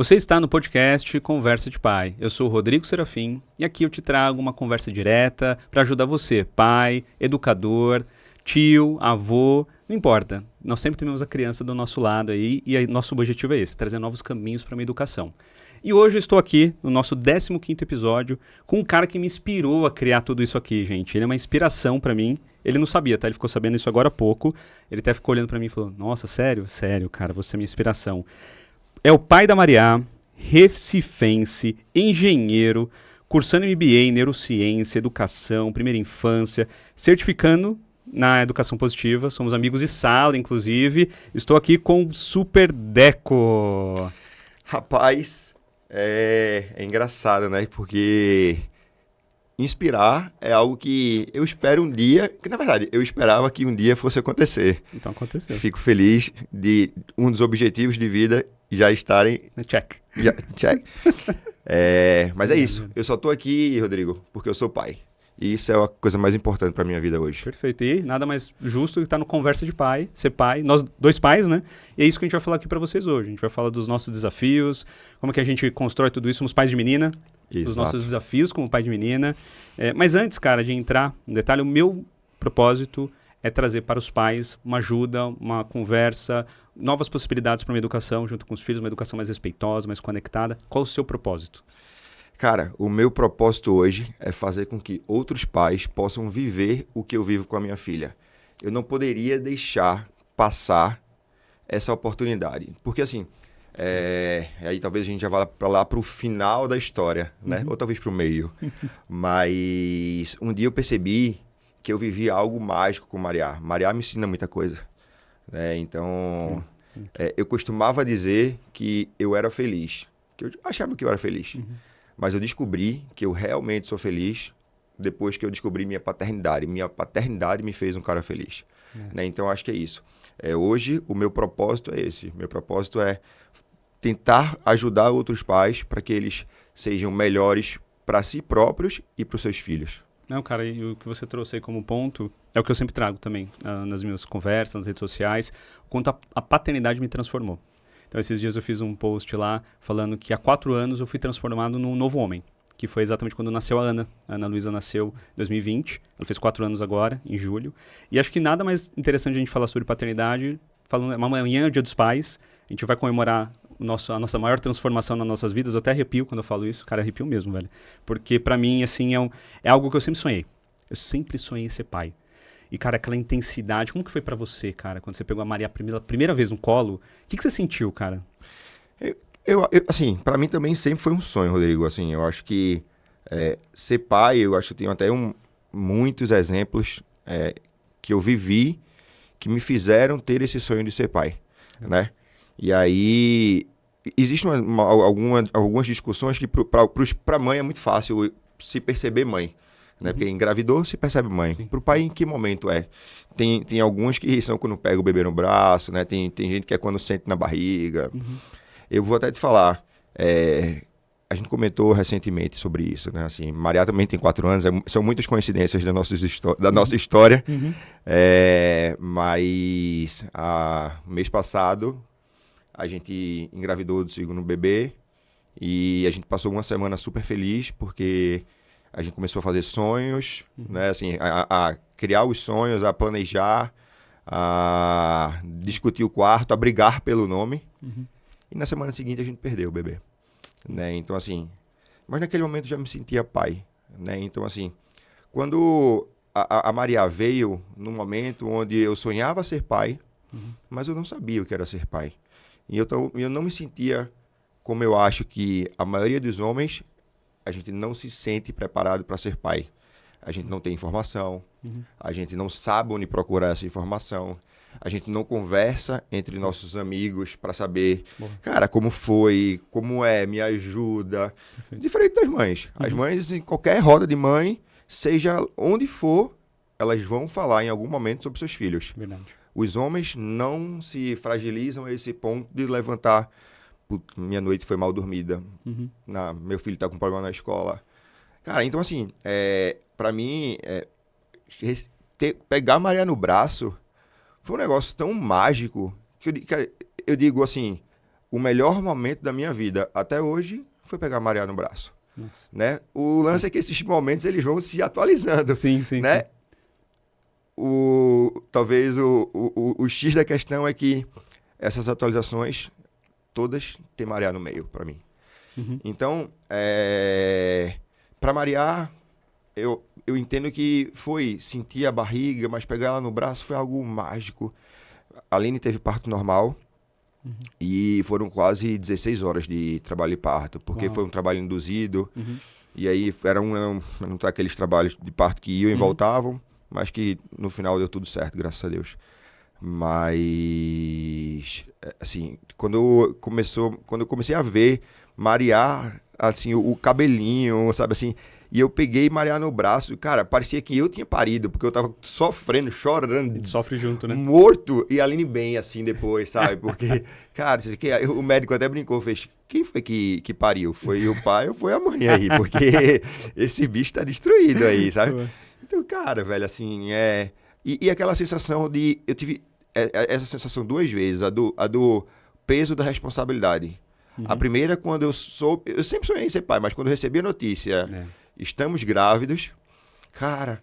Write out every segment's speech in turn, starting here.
Você está no podcast Conversa de Pai. Eu sou o Rodrigo Serafim e aqui eu te trago uma conversa direta para ajudar você, pai, educador, tio, avô, não importa. Nós sempre temos a criança do nosso lado aí e nosso objetivo é esse, trazer novos caminhos para uma educação. E hoje eu estou aqui no nosso 15º episódio com um cara que me inspirou a criar tudo isso aqui, gente. Ele é uma inspiração para mim. Ele não sabia, tá? Ele ficou sabendo isso agora há pouco. Ele até ficou olhando para mim e falou, nossa, sério? Sério, cara, você é minha inspiração. É o pai da Maria, recifense, engenheiro, cursando MBA em Neurociência, Educação, Primeira Infância, certificando na Educação Positiva. Somos amigos de sala, inclusive. Estou aqui com o Super Deco. Rapaz, é engraçado, né? Porque inspirar é algo que eu espero um dia, que na verdade eu esperava que um dia fosse acontecer. Então aconteceu. Fico feliz de um dos objetivos de vida já estarem... Check. Check. Mas é isso. Eu só tô aqui, Rodrigo, porque eu sou pai. E isso é a coisa mais importante pra minha vida hoje. Perfeito. E nada mais justo que estar no Conversa de Pai, ser pai, nós dois pais, né? E é isso que a gente vai falar aqui pra vocês hoje. A gente vai falar dos nossos desafios, como que a gente constrói tudo isso, somos pais de menina, Exato. dos nossos desafios como pai de menina. Mas antes, cara, de entrar no detalhe, o meu propósito é trazer para os pais uma ajuda, uma conversa, novas possibilidades para uma educação junto com os filhos, uma educação mais respeitosa, mais conectada. Qual o seu propósito? Cara, o meu propósito hoje é fazer com que outros pais possam viver o que eu vivo com a minha filha. Eu não poderia deixar passar essa oportunidade. Porque assim, aí talvez a gente já vá para o final da história, né? Ou talvez para o meio. Mas um dia eu percebi que eu vivi algo mágico com Maria. Maria me ensina muita coisa, né? Então, eu costumava dizer que eu era feliz. Que eu achava que eu era feliz. Mas eu descobri que eu realmente sou feliz depois que eu descobri minha paternidade. Minha paternidade me fez um cara feliz. Né? Então, acho que é isso. Hoje, o meu propósito é esse. Meu propósito é tentar ajudar outros pais para que eles sejam melhores para si próprios e para os seus filhos. Não, cara, e o que você trouxe aí como ponto é o que eu sempre trago também nas minhas conversas, nas redes sociais, o quanto a paternidade me transformou. Então, esses dias eu fiz um post lá falando que há 4 anos eu fui transformado num novo homem, que foi exatamente quando nasceu a Ana. A Ana Luísa nasceu em 2020, ela fez 4 anos agora, em julho. E acho que nada mais interessante a gente falar sobre paternidade, falando amanhã é o Dia dos Pais, a gente vai comemorar a nossa maior transformação nas nossas vidas. Eu até arrepio quando eu falo isso, cara, arrepio mesmo, velho. Porque pra mim, assim, é algo que eu sempre sonhei. Eu sempre sonhei em ser pai. E, cara, aquela intensidade, como que foi pra você, cara, quando você pegou a Maria pela primeira vez no colo? O que você sentiu, cara? Assim, pra mim também sempre foi um sonho, Rodrigo. Assim, eu acho que ser pai, eu acho que eu tenho até muitos exemplos que eu vivi que me fizeram ter esse sonho de ser pai, né? E aí, existem algumas discussões que pra mãe é muito fácil se perceber mãe. Né? Porque engravidou, se percebe mãe. Para o pai, em que momento é? Tem alguns que são quando pega o bebê no braço, né? Tem gente que é quando sente na barriga. Eu vou até te falar, a gente comentou recentemente sobre isso, né? Assim, Maria também tem 4 anos, são muitas coincidências da nossa história. Mas mês passado, a gente engravidou do segundo bebê e a gente passou uma semana super feliz, porque a gente começou a fazer sonhos, né? Assim, a criar os sonhos, a planejar, a discutir o quarto, a brigar pelo nome. E na semana seguinte a gente perdeu o bebê. Né? Então, assim, mas naquele momento eu já me sentia pai. Né? Então, assim, quando a Maria veio num momento onde eu sonhava ser pai, mas eu não sabia o que era ser pai. E eu não me sentia como eu acho que a maioria dos homens, a gente não se sente preparado para ser pai. A gente não tem informação, a gente não sabe onde procurar essa informação, a gente não conversa entre nossos amigos para saber, cara, como foi, como é, me ajuda. Diferente das mães. As mães, em qualquer roda de mãe, seja onde for, elas vão falar em algum momento sobre seus filhos. Verdade. Os homens não se fragilizam a esse ponto de levantar: minha noite foi mal dormida, meu filho tá com problema na escola. Cara, então assim, pra mim, pegar a Maria no braço foi um negócio tão mágico que eu digo assim, o melhor momento da minha vida até hoje foi pegar a Maria no braço. Nossa. Né? O lance é que esses momentos eles vão se atualizando. Sim, sim, né? sim. Talvez o X da questão é que essas atualizações todas têm Maria no meio, para mim. Uhum. Então, para Maria, eu entendo que foi sentir a barriga, mas pegar ela no braço foi algo mágico. A Aline teve parto normal. Uhum. E foram quase 16 horas de trabalho de parto, porque Uau. foi um trabalho induzido. Uhum. E aí eram aqueles trabalhos de parto que iam e voltavam, mas que no final deu tudo certo, graças a Deus. Mas, assim, quando eu comecei a ver marear, assim, o cabelinho, sabe assim, e eu peguei marear no braço, cara, parecia que eu tinha parido, porque eu tava sofrendo, chorando, Sofre junto, né? morto, e a Aline bem, assim, depois, sabe? Porque, cara, o médico até brincou, fez, quem foi que pariu? Foi o pai ou foi a mãe aí? Porque esse bicho tá destruído aí, sabe? Então, cara, velho, assim, E aquela sensação de... Eu tive essa sensação 2 vezes, a do peso da responsabilidade. Uhum. A primeira, quando eu soube... Eu sempre sonhei em ser pai, mas quando eu recebi a notícia, estamos grávidos, cara...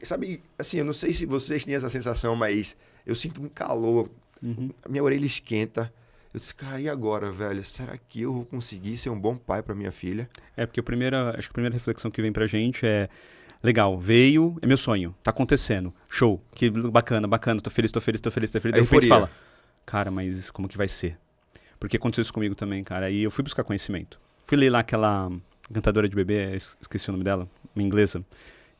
sabe, assim, eu não sei se vocês têm essa sensação, mas eu sinto um calor, a minha orelha esquenta. Eu disse, cara, e agora, velho? Será que eu vou conseguir ser um bom pai para minha filha? Porque acho que a primeira reflexão que vem pra gente é: legal, veio, é meu sonho, tá acontecendo, show, que bacana, tô feliz. Aí depois fala, cara, mas como que vai ser? Porque aconteceu isso comigo também, cara. Aí eu fui buscar conhecimento. Fui ler lá aquela cantadora de bebê, esqueci o nome dela, uma inglesa.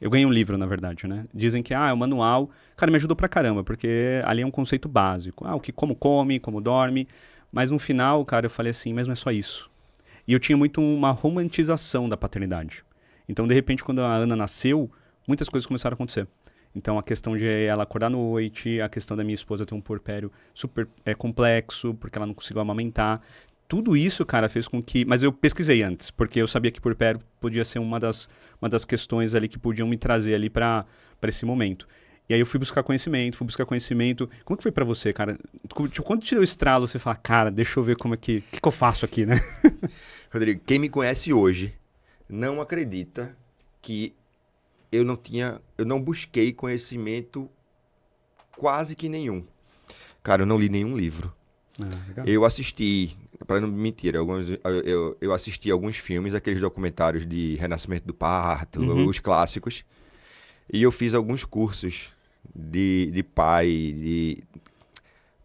Eu ganhei um livro, na verdade, né? Dizem que, é um manual. Cara, me ajudou pra caramba, porque ali é um conceito básico. Como come, como dorme. Mas no final, cara, eu falei assim, mas não é só isso. E eu tinha muito uma romantização da paternidade. Então, de repente, quando a Ana nasceu, muitas coisas começaram a acontecer. Então, a questão de ela acordar à noite, a questão da minha esposa ter um puerpério super complexo, porque ela não conseguiu amamentar. Tudo isso, cara, fez com que... Mas eu pesquisei antes, porque eu sabia que puerpério podia ser uma das questões ali que podiam me trazer ali para esse momento. E aí eu fui buscar conhecimento. Como que foi pra você, cara? Tipo, quando te deu o estralo, você fala, cara, deixa eu ver como é que eu faço aqui, né? Rodrigo, quem me conhece hoje não acredita que eu não busquei conhecimento quase que nenhum. Cara, eu não li nenhum livro. Eu assisti, para não mentir, eu assisti alguns filmes, aqueles documentários de Renascimento do Parto, os clássicos. E eu fiz alguns cursos de pai, de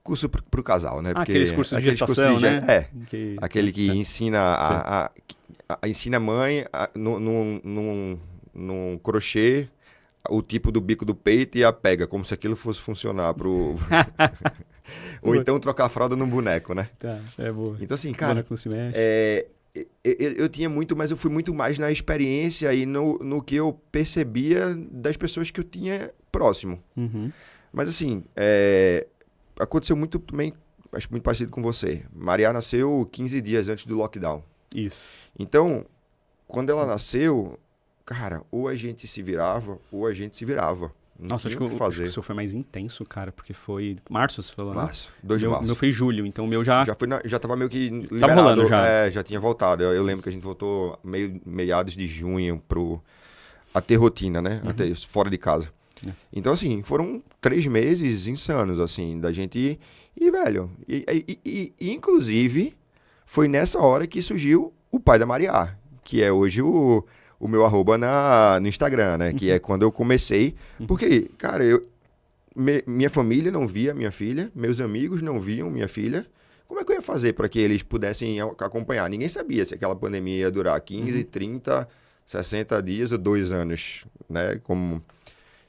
curso pro casal, né? Porque aqueles cursos de gestação, né? Aquele que ensina ensina a mãe num crochê o tipo do bico do peito e a pega, como se aquilo fosse funcionar pro... Ou então trocar a fralda num boneco, né? Tá, boa. Então assim, cara, não se mexe. eu tinha muito, mas eu fui muito mais na experiência e no que eu percebia das pessoas que eu tinha próximo. Mas assim, aconteceu muito também, acho muito parecido com você. Maria nasceu 15 dias antes do lockdown. Isso. Então, quando ela nasceu, cara, ou a gente se virava, ou a gente se virava. Nossa, acho que o seu foi mais intenso, cara, porque foi março, você falou, né? Março, 2 de março. O meu foi julho, então o meu já... Já tava meio que liberado. Tava rolando já. Já tinha voltado. Eu lembro que a gente voltou meados de junho a ter rotina, né? Até fora de casa. Então, assim, foram 3 meses insanos, assim, da gente ir, velho. Inclusive, foi nessa hora que surgiu o pai da Maria, que é hoje o meu arroba no Instagram, né? Que é quando eu comecei. Porque, cara, minha família não via minha filha, meus amigos não viam minha filha. Como é que eu ia fazer para que eles pudessem acompanhar? Ninguém sabia se aquela pandemia ia durar 15, 30, 60 dias ou 2 anos, né?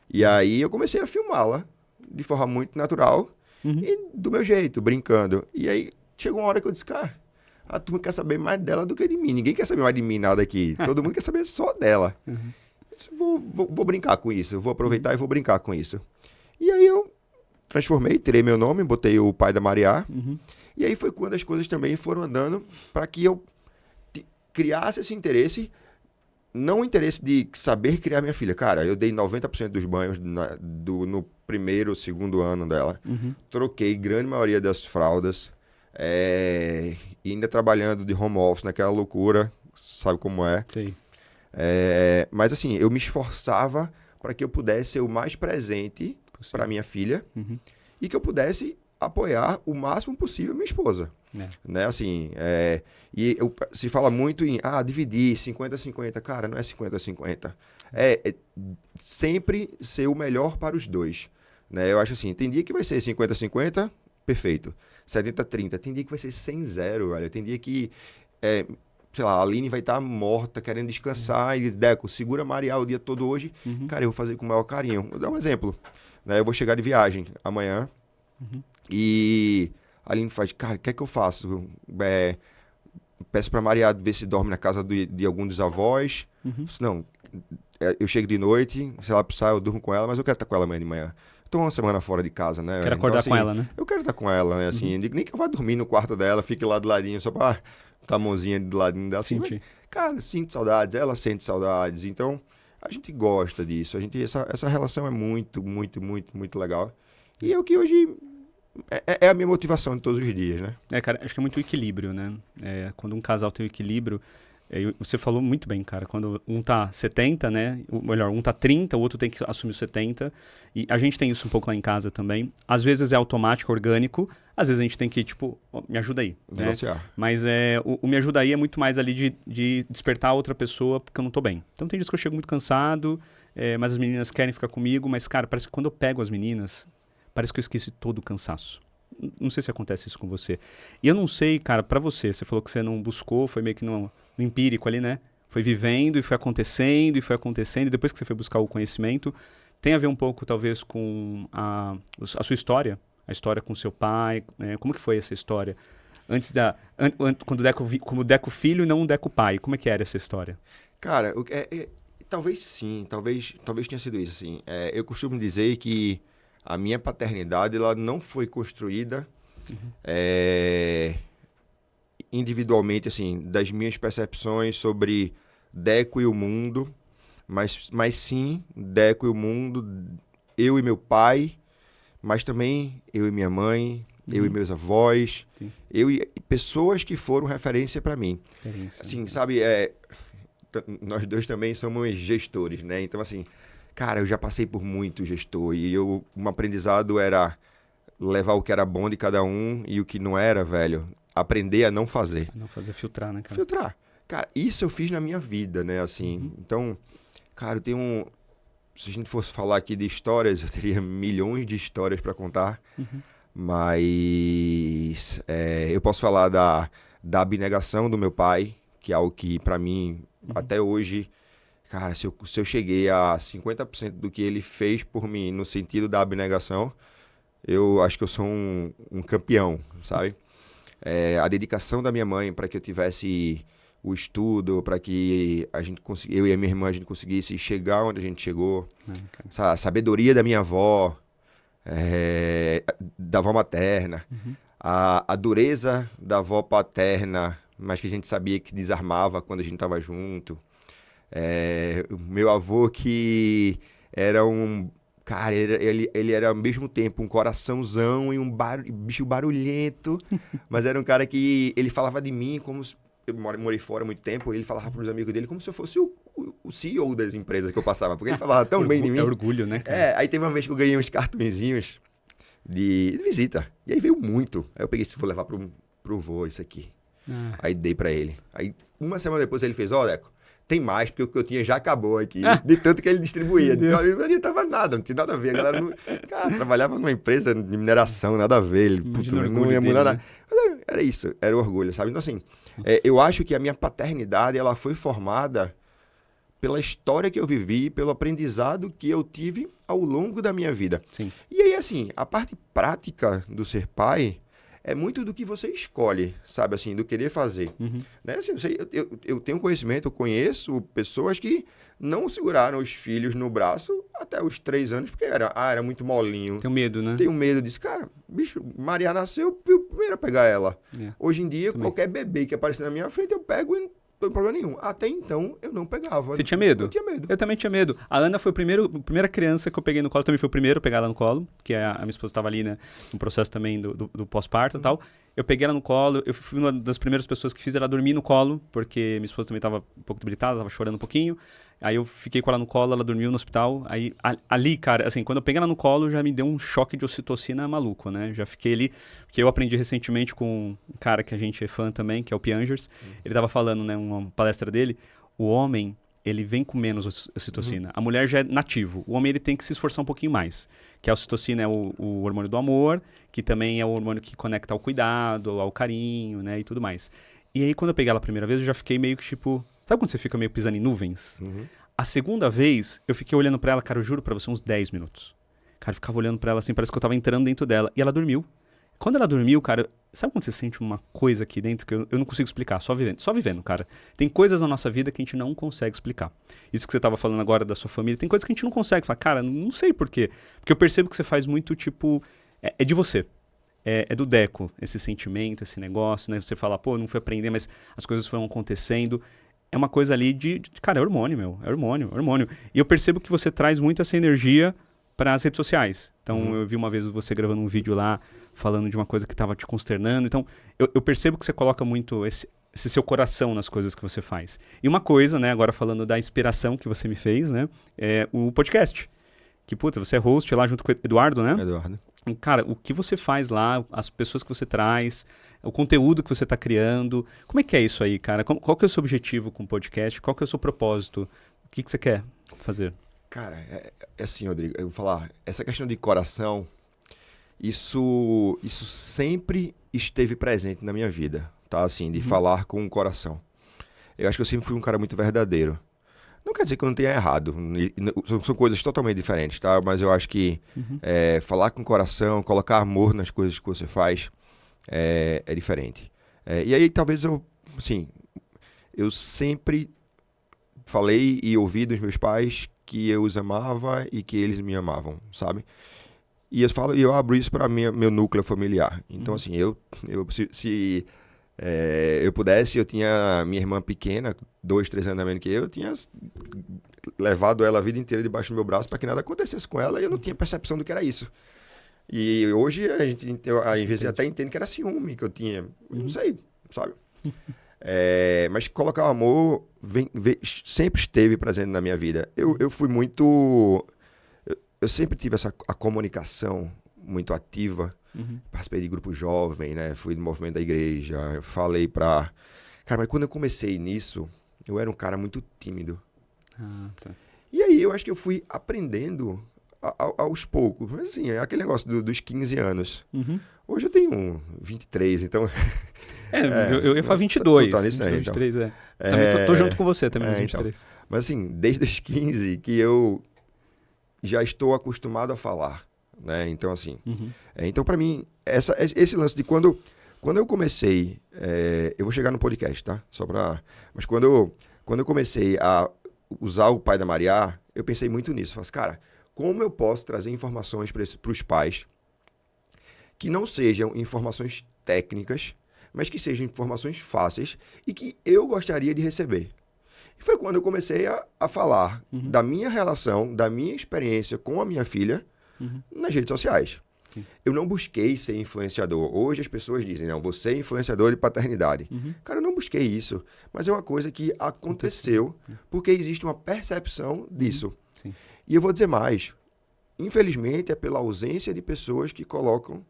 E aí eu comecei a filmá-la de forma muito natural e do meu jeito, brincando. E aí chegou uma hora que eu disse, cara, a turma quer saber mais dela do que de mim. Ninguém quer saber mais de mim nada aqui. Todo mundo quer saber só dela. Eu disse, vou brincar com isso. Vou aproveitar e vou brincar com isso. E aí eu transformei, tirei meu nome, botei o pai da Maria. E aí foi quando as coisas também foram andando para que eu criasse esse interesse. Não o interesse de saber criar minha filha. Cara, eu dei 90% dos banhos no primeiro, segundo ano dela. Troquei grande maioria das fraldas. E ainda trabalhando de home office, naquela loucura, sabe como é. Sei. Mas assim, eu me esforçava para que eu pudesse ser o mais presente para minha filha Uhum. e que eu pudesse apoiar o máximo possível minha esposa. Né? Assim, se fala muito em dividir 50-50. Cara, não é 50-50. É sempre ser o melhor para os dois. Né? Eu acho assim, tem dia que vai ser 50-50, perfeito. 70-30. Tem dia que vai ser 100-0, velho. Tem dia que, sei lá, a Aline vai estar morta, querendo descansar, e diz, Deco, segura a Maria o dia todo hoje. Cara, eu vou fazer com o maior carinho. Vou dar um exemplo. Né? Eu vou chegar de viagem amanhã e a Aline faz, cara, o que é que eu faço? Peço pra Maria ver se dorme na casa de algum dos avós. Não, eu chego de noite, se ela precisar, eu durmo com ela, mas eu quero estar com ela amanhã de manhã. Tô uma semana fora de casa, né? Quero acordar assim, com ela, né? Eu quero estar com ela, né? Assim, nem que eu vá dormir no quarto dela, fique lá do ladinho, só pra estar a mãozinha do ladinho dela. Assim, mas, cara, sinto saudades, ela sente saudades. Então, a gente gosta disso. Essa relação é muito, muito, muito, muito legal. E é o que hoje é a minha motivação de todos os dias, né? Cara, acho que é muito o equilíbrio, né? Quando um casal tem o equilíbrio, você falou muito bem, cara, quando um tá 70, né? Melhor, um tá 30, o outro tem que assumir os 70. E a gente tem isso um pouco lá em casa também. Às vezes é automático, orgânico. Às vezes a gente tem que, tipo, me ajuda aí. Né? Mas o me ajuda aí é muito mais ali de despertar a outra pessoa porque eu não tô bem. Então tem dias que eu chego muito cansado, mas as meninas querem ficar comigo. Mas, cara, parece que quando eu pego as meninas, parece que eu esqueci todo o cansaço. Não sei se acontece isso com você. E eu não sei, cara, pra você falou que você não buscou, foi meio que no empírico ali, né? Foi vivendo e foi acontecendo e foi acontecendo. E depois que você foi buscar o conhecimento, tem a ver um pouco, talvez, com a sua história? A história com seu pai, né? Como que foi essa história? Como Deco filho e não um Deco pai. Como é que era essa história? Cara, talvez sim, talvez tenha sido isso, assim. Eu costumo dizer que a minha paternidade, ela não foi construída individualmente, assim, das minhas percepções sobre Deco e o mundo, mas sim, Deco e o mundo, eu e meu pai, mas também eu e minha mãe, eu e meus avós, eu e pessoas que foram referência para mim. Assim, sabe, nós dois também somos gestores, né? Então, assim, cara, eu já passei por muito gestor e um aprendizado era levar o que era bom de cada um e o que não era, velho, aprender a não fazer. A não fazer, filtrar, né, cara? Filtrar. Cara, isso eu fiz na minha vida, né, assim. Então, cara, eu tenho se a gente fosse falar aqui de histórias, eu teria milhões de histórias para contar. Mas eu posso falar da abnegação do meu pai, que é algo que, para mim, até hoje... Cara, se eu cheguei a 50% do que ele fez por mim no sentido da abnegação, eu acho que eu sou um campeão, sabe? A dedicação da minha mãe para que eu tivesse o estudo, para que eu e a minha irmã a gente conseguisse chegar onde a gente chegou. A sabedoria da minha avó, da avó materna, a dureza da avó paterna, mas que a gente sabia que desarmava quando a gente estava junto. O meu avô que era um... Cara, ele era ao mesmo tempo um coraçãozão e um bicho barulhento, mas era um cara que ele falava de mim como... Eu morei fora há muito tempo, ele falava para os amigos dele como se eu fosse o CEO das empresas que eu passava, porque ele falava tão bem de mim. É orgulho, né, cara? Aí teve uma vez que eu ganhei uns cartõezinhos de visita, e aí veio muito. Aí eu peguei, vou levar pro vô isso aqui. Aí dei para ele. Aí uma semana depois ele fez, Deco, tem mais, porque o que eu tinha já acabou aqui. De tanto que ele distribuía. Então, não adiantava nada, não tinha nada a ver. A galera cara, trabalhava numa empresa de mineração, nada a ver. Ele, não ia mudar nada. Mas era isso, era orgulho, sabe? Então, assim, eu acho que a minha paternidade, ela foi formada pela história que eu vivi, pelo aprendizado que eu tive ao longo da minha vida. Sim. E aí, assim, a parte prática do ser pai... é muito do que você escolhe, sabe, assim, do querer fazer. Né? Assim, eu tenho conhecimento, eu conheço pessoas que não seguraram os filhos no braço até os 3 anos, porque era muito molinho. Tenho medo, né? Tenho medo disso. Cara, bicho, Maria nasceu, eu fui o primeiro a pegar ela. Hoje em dia, qualquer bebê que aparecer na minha frente, eu pego e Não tem problema nenhum. Até então, eu não pegava. Você tinha medo? Eu tinha medo. Eu também tinha medo. A Ana foi a primeira criança que eu peguei no colo, também foi o primeiro a pegar ela no colo, que a minha esposa estava ali, né, no processo também do pós-parto e tal. Eu peguei ela no colo, eu fui uma das primeiras pessoas que fiz ela dormir no colo, porque minha esposa também estava um pouco debilitada, estava chorando um pouquinho. Aí eu fiquei com ela no colo, ela dormiu no hospital. Aí ali, cara, assim, quando eu peguei ela no colo, já me deu um choque de ocitocina maluco, né? Já fiquei ali, porque eu aprendi recentemente com um cara que a gente é fã também, que é o Piangers. Ele tava falando, né, uma palestra dele, o homem, ele vem com menos ocitocina. A mulher já é nativo. O homem, ele tem que se esforçar um pouquinho mais. Que a ocitocina é o hormônio do amor, que também é o hormônio que conecta ao cuidado, ao carinho, né, e tudo mais. E aí, quando eu peguei ela a primeira vez, eu já fiquei meio que, tipo... Sabe quando você fica meio pisando em nuvens? A segunda vez, eu fiquei olhando pra ela, cara, eu juro pra você, uns 10 minutos. Cara, eu ficava olhando pra ela assim, parece que eu tava entrando dentro dela. E ela dormiu. Quando ela dormiu, cara, sabe quando você sente uma coisa aqui dentro que eu não consigo explicar, só vivendo, cara. Tem coisas na nossa vida que a gente não consegue explicar. Isso que você tava falando agora da sua família, tem coisas que a gente não consegue falar, cara, não sei por quê. Porque eu percebo que você faz muito, tipo, é de você. É do Deco, esse sentimento, esse negócio, né? Você fala, pô, não fui aprender, mas as coisas foram acontecendo. É uma coisa ali cara, é hormônio, meu. É hormônio. E eu percebo que você traz muito essa energia para as redes sociais. Então, eu vi uma vez você gravando um vídeo lá, falando de uma coisa que estava te consternando. Então, eu percebo que você coloca muito esse seu coração nas coisas que você faz. E uma coisa, né, agora falando da inspiração que você me fez, né, é o podcast. Que, puta, você é host lá junto com o Eduardo, né? Eduardo. Cara, o que você faz lá, as pessoas que você traz, o conteúdo que você está criando, como é que é isso aí, cara? Qual que é o seu objetivo com o podcast? Qual que é o seu propósito? O que você quer fazer? Cara, é assim, Rodrigo, eu vou falar, essa questão de coração, isso sempre esteve presente na minha vida, tá? Assim, de falar com o coração. Eu acho que eu sempre fui um cara muito verdadeiro. Não quer dizer que eu não tenha errado, são coisas totalmente diferentes, tá? Mas eu acho que falar com o coração, colocar amor nas coisas que você faz é diferente. E aí talvez eu sempre falei e ouvi dos meus pais que eu os amava e que eles me amavam, sabe? E eu abro isso para meu núcleo familiar. Então, assim, se eu pudesse, eu tinha minha irmã pequena, 2, 3 anos a menos que eu tinha levado ela a vida inteira debaixo do meu braço para que nada acontecesse com ela e eu não tinha percepção do que era isso. E hoje às vezes até entendo que era ciúme que eu tinha, não sei, sabe? Mas colocar o amor sempre esteve presente na minha vida. Eu fui muito... Eu sempre tive a comunicação muito ativa. Participei de grupo jovem, né? Fui do movimento da igreja. Eu falei pra... Cara, mas quando eu comecei nisso, eu era um cara muito tímido. Ah, tá. E aí eu acho que eu fui aprendendo aos poucos. Mas assim, é aquele negócio dos 15 anos. Hoje eu tenho 23, então... eu ia falar 22. Tá nisso aí, 23, então. Também tô junto com você também nos 23. Então. Mas assim, desde os 15 que eu já estou acostumado a falar, né? Então assim, então para mim, esse lance de quando eu comecei, eu vou chegar no podcast, tá? Mas quando eu comecei a usar o Pai da Mariá, eu pensei muito nisso. Falei, cara, como eu posso trazer informações para os pais que não sejam informações técnicas, mas que sejam informações fáceis e que eu gostaria de receber. E foi quando eu comecei a falar da minha relação, da minha experiência com a minha filha nas redes sociais. Sim. Eu não busquei ser influenciador. Hoje as pessoas dizem, não, você é influenciador de paternidade. Cara, eu não busquei isso, mas é uma coisa que aconteceu porque existe uma percepção disso. Sim. E eu vou dizer mais. Infelizmente, é pela ausência de pessoas que colocam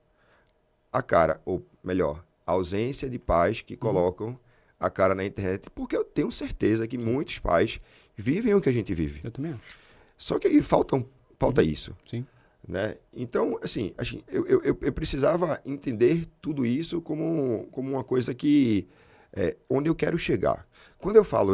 a cara, ou melhor, a ausência de pais que colocam a cara na internet, porque eu tenho certeza que muitos pais vivem o que a gente vive. Eu também acho. Só que aí falta isso. Sim. Né? Então, assim eu precisava entender tudo isso como uma coisa que... onde eu quero chegar. Quando eu falo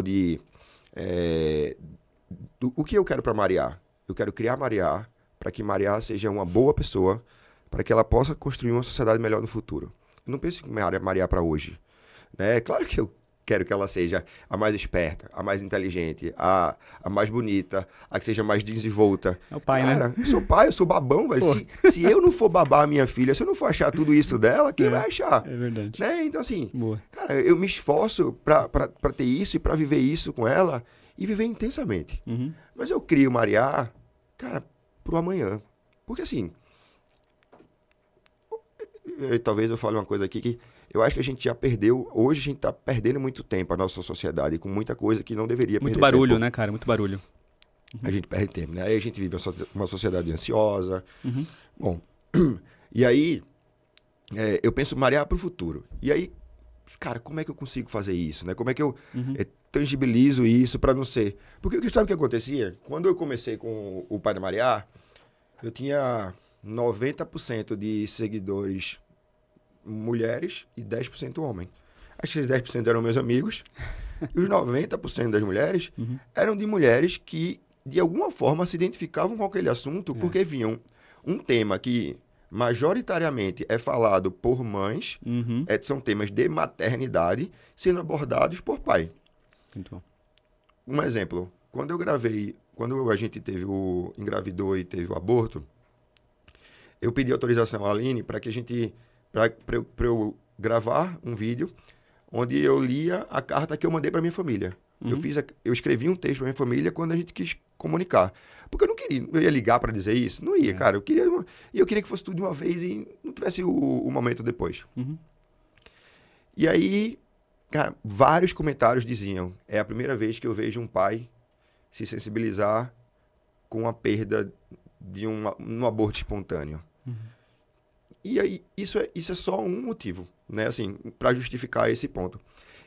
o que eu quero para Mariá? Eu quero criar Mariá para que Mariá seja uma boa pessoa, para que ela possa construir uma sociedade melhor no futuro. Eu não penso em Mariá para hoje. Né? É claro que eu quero que ela seja a mais esperta, a mais inteligente, a mais bonita, a que seja mais desenvolta. É o pai, Cara, né? eu sou pai, eu sou babão, velho. Se eu não for babar a minha filha, se eu não for achar tudo isso dela, quem vai achar? É verdade. Né? Então, assim, Boa. cara, eu me esforço pra ter isso e pra viver isso com ela e viver intensamente. Uhum. Mas eu crio Mariá, cara, pro amanhã. Porque, assim, talvez eu fale uma coisa aqui que eu acho que a gente já perdeu, hoje a gente tá perdendo muito tempo, a nossa sociedade, com muita coisa que não deveria Muito perder barulho, tempo. né, cara? Muito barulho. A gente perde tempo, né? Aí a gente vive uma sociedade ansiosa. Uhum. Bom, e aí eu penso Mariá pro futuro. E aí, cara, como é que eu consigo fazer isso, né? Como é que eu tangibilizo isso para não ser... Porque sabe o que acontecia? Quando eu comecei com o Pai da Mariá, eu tinha 90% de seguidores mulheres e 10% homem. Acho que esses 10% eram meus amigos e os 90% das mulheres eram de mulheres que, de alguma forma, se identificavam com aquele assunto porque viam um tema que majoritariamente é falado por mães, são temas de maternidade, sendo abordados por pai. Muito bom. Um exemplo, quando a gente engravidou e teve o aborto, eu pedi autorização à Aline para eu gravar um vídeo onde eu lia a carta que eu mandei para minha família. Eu escrevi um texto para minha família quando a gente quis comunicar. Porque eu ia ligar para dizer isso? Não ia, cara. Eu queria que fosse tudo de uma vez e não tivesse o momento depois. E aí, cara, vários comentários diziam, é a primeira vez que eu vejo um pai se sensibilizar com a perda de um aborto espontâneo. E aí, isso é só um motivo, né, assim, para justificar esse ponto.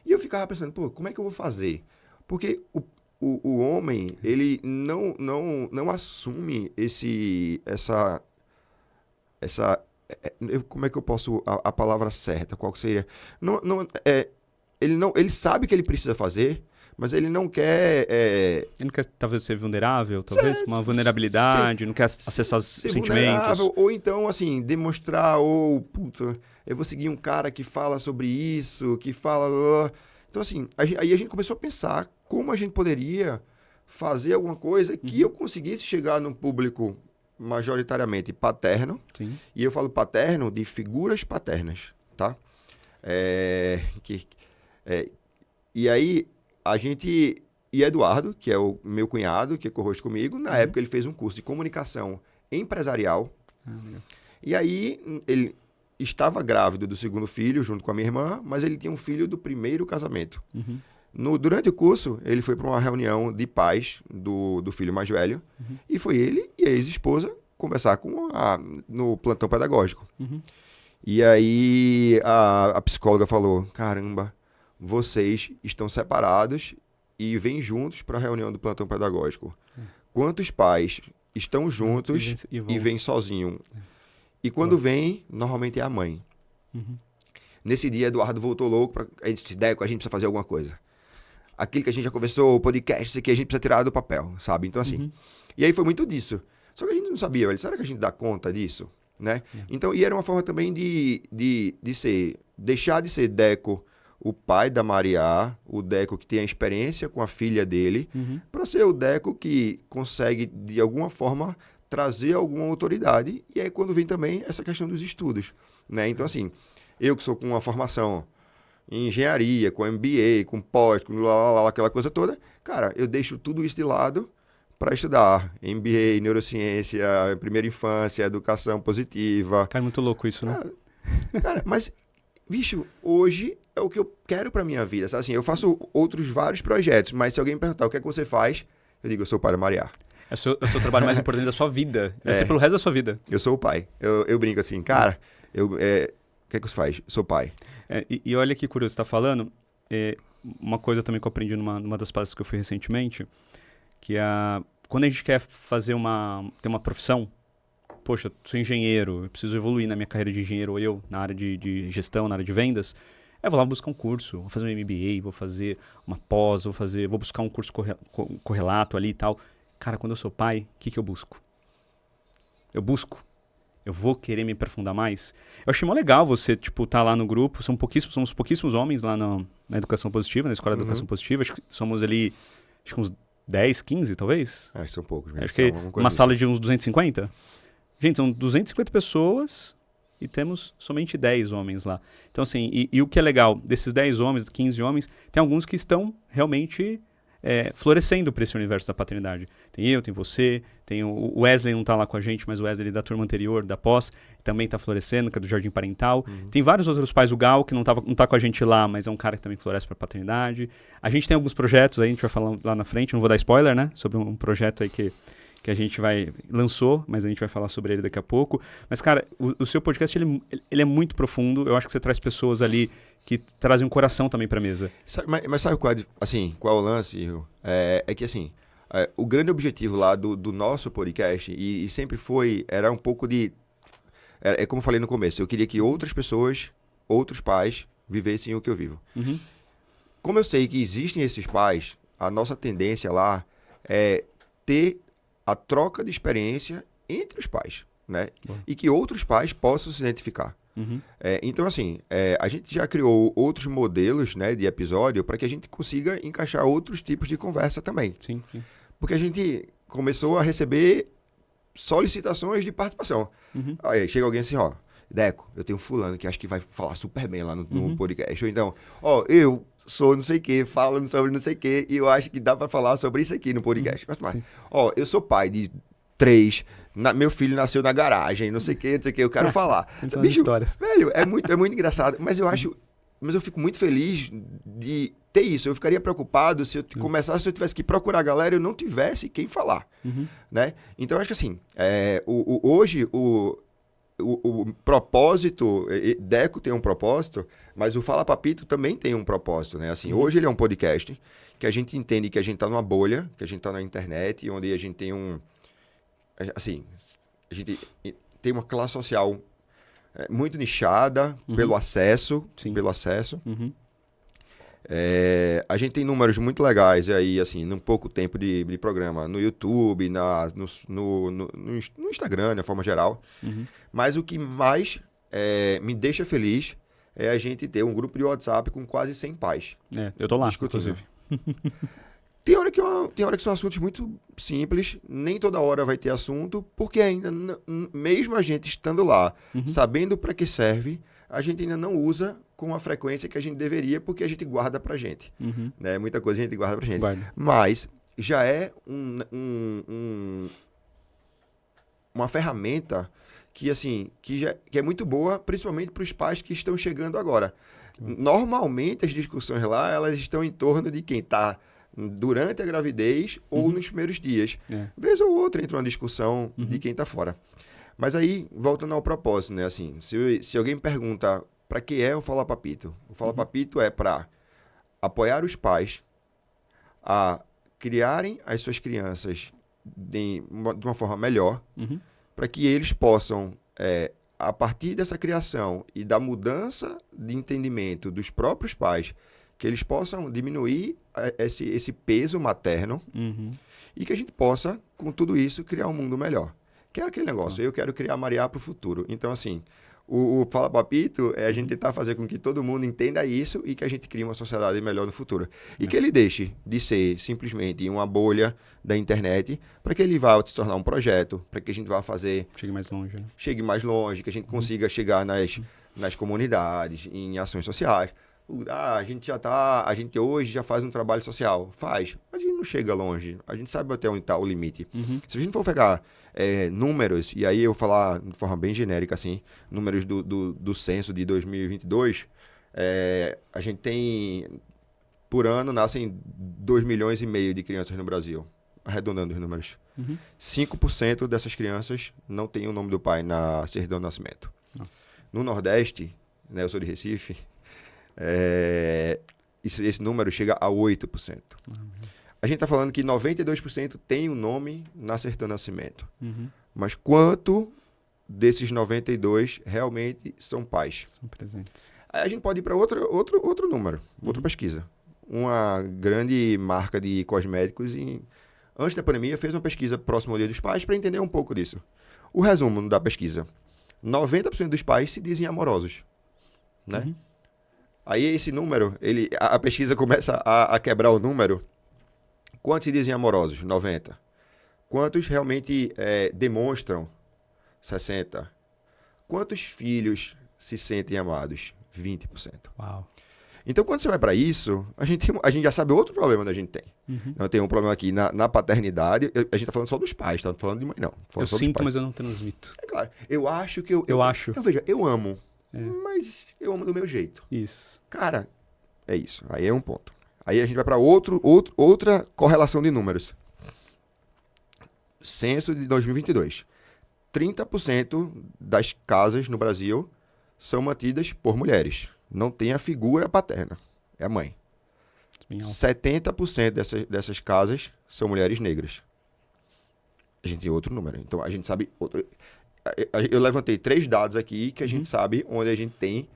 E eu ficava pensando, pô, como é que eu vou fazer? Porque o homem, ele não assume essa como é que eu posso, a palavra certa, qual que seria? Ele sabe que ele precisa fazer, mas ele não quer... Ele não quer, talvez, ser vulnerável, talvez? Uma vulnerabilidade, não quer acessar os sentimentos. Ou então, assim, demonstrar, puta, eu vou seguir um cara que fala sobre isso, que fala... Então, assim, aí a gente começou a pensar como a gente poderia fazer alguma coisa que eu conseguisse chegar num público majoritariamente paterno. Sim. E eu falo paterno de figuras paternas, tá? E aí... A gente, e Eduardo, que é o meu cunhado, que é co-host comigo, na época ele fez um curso de comunicação empresarial. E aí ele estava grávido do segundo filho, junto com a minha irmã, mas ele tinha um filho do primeiro casamento. Durante o curso, ele foi para uma reunião de pais do filho mais velho, e foi ele e a ex-esposa conversar no plantão pedagógico. E aí a psicóloga falou, caramba, vocês estão separados e vêm juntos para a reunião do plantão pedagógico. Quantos pais estão juntos e vêm sozinhos? E quando vem, normalmente é a mãe. Nesse dia, Eduardo voltou louco para a gente disse, Deco, a gente precisa fazer alguma coisa. Aquilo que a gente já conversou, o podcast, isso aqui, a gente precisa tirar do papel, sabe? Então, assim. E aí foi muito disso. Só que a gente não sabia, velho, será que a gente dá conta disso? Né? Então, e era uma forma também de deixar de ser Deco, o pai da Mariá, o Deco que tem a experiência com a filha dele, para ser o Deco que consegue, de alguma forma, trazer alguma autoridade. E aí, quando vem também essa questão dos estudos. Né? Então, assim, eu que sou com uma formação em engenharia, com MBA, com pós, com aquela coisa toda, cara, eu deixo tudo isso de lado para estudar MBA, neurociência, primeira infância, educação positiva. Cara, muito louco isso, né? Cara, mas... Bicho, hoje é o que eu quero pra minha vida. Sabe? Assim, eu faço outros vários projetos, mas se alguém me perguntar o que é que você faz, eu digo, eu sou o pai da Mariá. É o seu trabalho mais importante da sua vida. Vai ser pelo resto da sua vida. Eu sou o pai. Eu brinco assim, cara, o que é que você faz? Eu sou pai. E olha que curioso, você tá falando, uma coisa também que eu aprendi numa das palestras que eu fui recentemente, que quando a gente quer ter uma profissão, poxa, sou engenheiro, eu preciso evoluir na minha carreira de engenheiro, ou eu, na área de gestão, na área de vendas, eu vou lá buscar um curso, vou fazer um MBA, vou fazer uma pós, vou buscar um curso correlato ali e tal. Cara, quando eu sou pai, o que eu busco? Eu busco eu vou querer me aprofundar mais. Eu achei mó legal você, tipo, tá lá no grupo. Somos pouquíssimos homens lá na Educação Positiva, na Escola de Educação Positiva. Acho que somos ali, acho que uns 10, 15, talvez. Acho que são poucos mesmo. Acho que uma sala de uns 250. Gente, são 250 pessoas e temos somente 10 homens lá. Então, assim, e o que é legal, desses 10 homens, 15 homens, tem alguns que estão realmente florescendo para esse universo da paternidade. Tem eu, tem você, tem o Wesley, não tá lá com a gente, mas o Wesley da turma anterior, da pós, também tá florescendo, que é do Jardim Parental. Tem vários outros pais, o Gal, que não tá com a gente lá, mas é um cara que também floresce para paternidade. A gente tem alguns projetos aí, a gente vai falar lá na frente, não vou dar spoiler, né, sobre um projeto aí que a gente lançou, mas a gente vai falar sobre ele daqui a pouco. Mas, cara, o seu podcast, ele é muito profundo. Eu acho que você traz pessoas ali que trazem um coração também pra mesa. Mas sabe qual é o lance, Rio? É que, assim, o grande objetivo lá do nosso podcast, e sempre era um pouco de... É como eu falei no começo, eu queria que outras pessoas, outros pais, vivessem o que eu vivo. Uhum. Como eu sei que existem esses pais, a nossa tendência lá é ter a troca de experiência entre os pais, né? Bom. E que outros pais possam se identificar. Uhum. Então, assim, a gente já criou outros modelos, né, de episódio para que a gente consiga encaixar outros tipos de conversa também. Sim. Porque a gente começou a receber solicitações de participação. Uhum. Aí chega alguém assim, ó, Deco, eu tenho um fulano que acho que vai falar super bem lá no podcast. Ou então, eu sou não sei o que, falo sobre não sei o que, e eu acho que dá pra falar sobre isso aqui no podcast. Mas, eu sou pai de 3, meu filho nasceu na garagem, não sei o que, eu quero falar. Bicho, histórias. Velho, é muito engraçado, mas eu fico muito feliz de ter isso. Eu ficaria preocupado se eu começasse, se eu tivesse que procurar a galera e eu não tivesse quem falar, né? Então, eu acho que assim, hoje o propósito, Deco tem um propósito, mas o Fala Papito também tem um propósito, né? Assim, hoje ele é um podcast que a gente entende que a gente tá numa bolha, que a gente tá na internet, onde a gente tem assim, a gente tem uma classe social muito nichada pelo acesso, a gente tem números muito legais aí, assim, num pouco tempo de programa, no YouTube, no Instagram, de forma geral. Mas o que mais me deixa feliz é a gente ter um grupo de WhatsApp com quase 100 pais. Eu tô lá, inclusive. Tem hora que são assuntos muito simples, nem toda hora vai ter assunto, porque ainda, mesmo a gente estando lá, sabendo para que serve, a gente ainda não usa com a frequência que a gente deveria, porque a gente guarda pra gente. Né? Muita coisa a gente guarda pra gente. Mas já é uma ferramenta que, assim, que é muito boa, principalmente para os pais que estão chegando agora. Normalmente, as discussões lá, elas estão em torno de quem está durante a gravidez ou nos primeiros dias. Vez ou outra entra uma discussão de quem está fora. Mas aí, voltando ao propósito, né? Assim, se alguém pergunta para que é o Fala Papito? O Fala Papito é para apoiar os pais a criarem as suas crianças de uma forma melhor, para que eles possam, a partir dessa criação e da mudança de entendimento dos próprios pais, que eles possam diminuir esse peso materno e que a gente possa, com tudo isso, criar um mundo melhor. Que é aquele negócio, eu quero criar Mariá para o futuro. Então, assim, o Fala Papito é a gente tentar fazer com que todo mundo entenda isso e que a gente crie uma sociedade melhor no futuro. E que ele deixe de ser simplesmente uma bolha da internet para que ele vá se tornar um projeto, para que a gente vá fazer... Chegue mais longe. Né? Chegue mais longe, que a gente consiga chegar nas comunidades, em ações sociais. A gente hoje já faz um trabalho social. Faz, mas a gente não chega longe. A gente sabe até onde está o limite. Se a gente for pegar números, e aí eu vou falar de forma bem genérica, assim, números do censo de 2022, a gente tem, por ano, nascem 2,5 milhões de crianças no Brasil, arredondando os números. 5% dessas crianças não têm o nome do pai na certidão de nascimento. Nossa. No Nordeste, né, eu sou de Recife, esse número chega a 8%. A gente está falando que 92% tem um nome na certidão de nascimento. Mas quanto desses 92 realmente são pais? São presentes. Aí a gente pode ir para outro número, outra pesquisa. Uma grande marca de cosméticos, antes da pandemia, fez uma pesquisa próximo ao Dia dos Pais para entender um pouco disso. O resumo da pesquisa. 90% dos pais se dizem amorosos, né? Uhum. Aí esse número, a pesquisa começa a quebrar o número. Quantos se dizem amorosos? 90. Quantos realmente demonstram? 60. Quantos filhos se sentem amados? 20%. Uau. Então, quando você vai para isso, a gente já sabe outro problema que a gente tem. Uhum. Não tem um problema aqui na paternidade. A gente tá falando só dos pais, tá falando de mãe, não. Eu Só dos sinto, pais. mas eu não transmito. É claro, eu acho que Eu acho. Então, veja, eu amo, É. mas eu amo do meu jeito. Isso. Cara, é isso. Aí é um ponto. Aí a gente vai para outra correlação de números. Censo de 2022. 30% das casas no Brasil são mantidas por mulheres. Não tem a figura paterna. É a mãe. Bem alto. 70% dessas casas são mulheres negras. A gente tem outro número. Então, a gente sabe... Eu levantei 3 dados aqui que a gente sabe onde a gente tem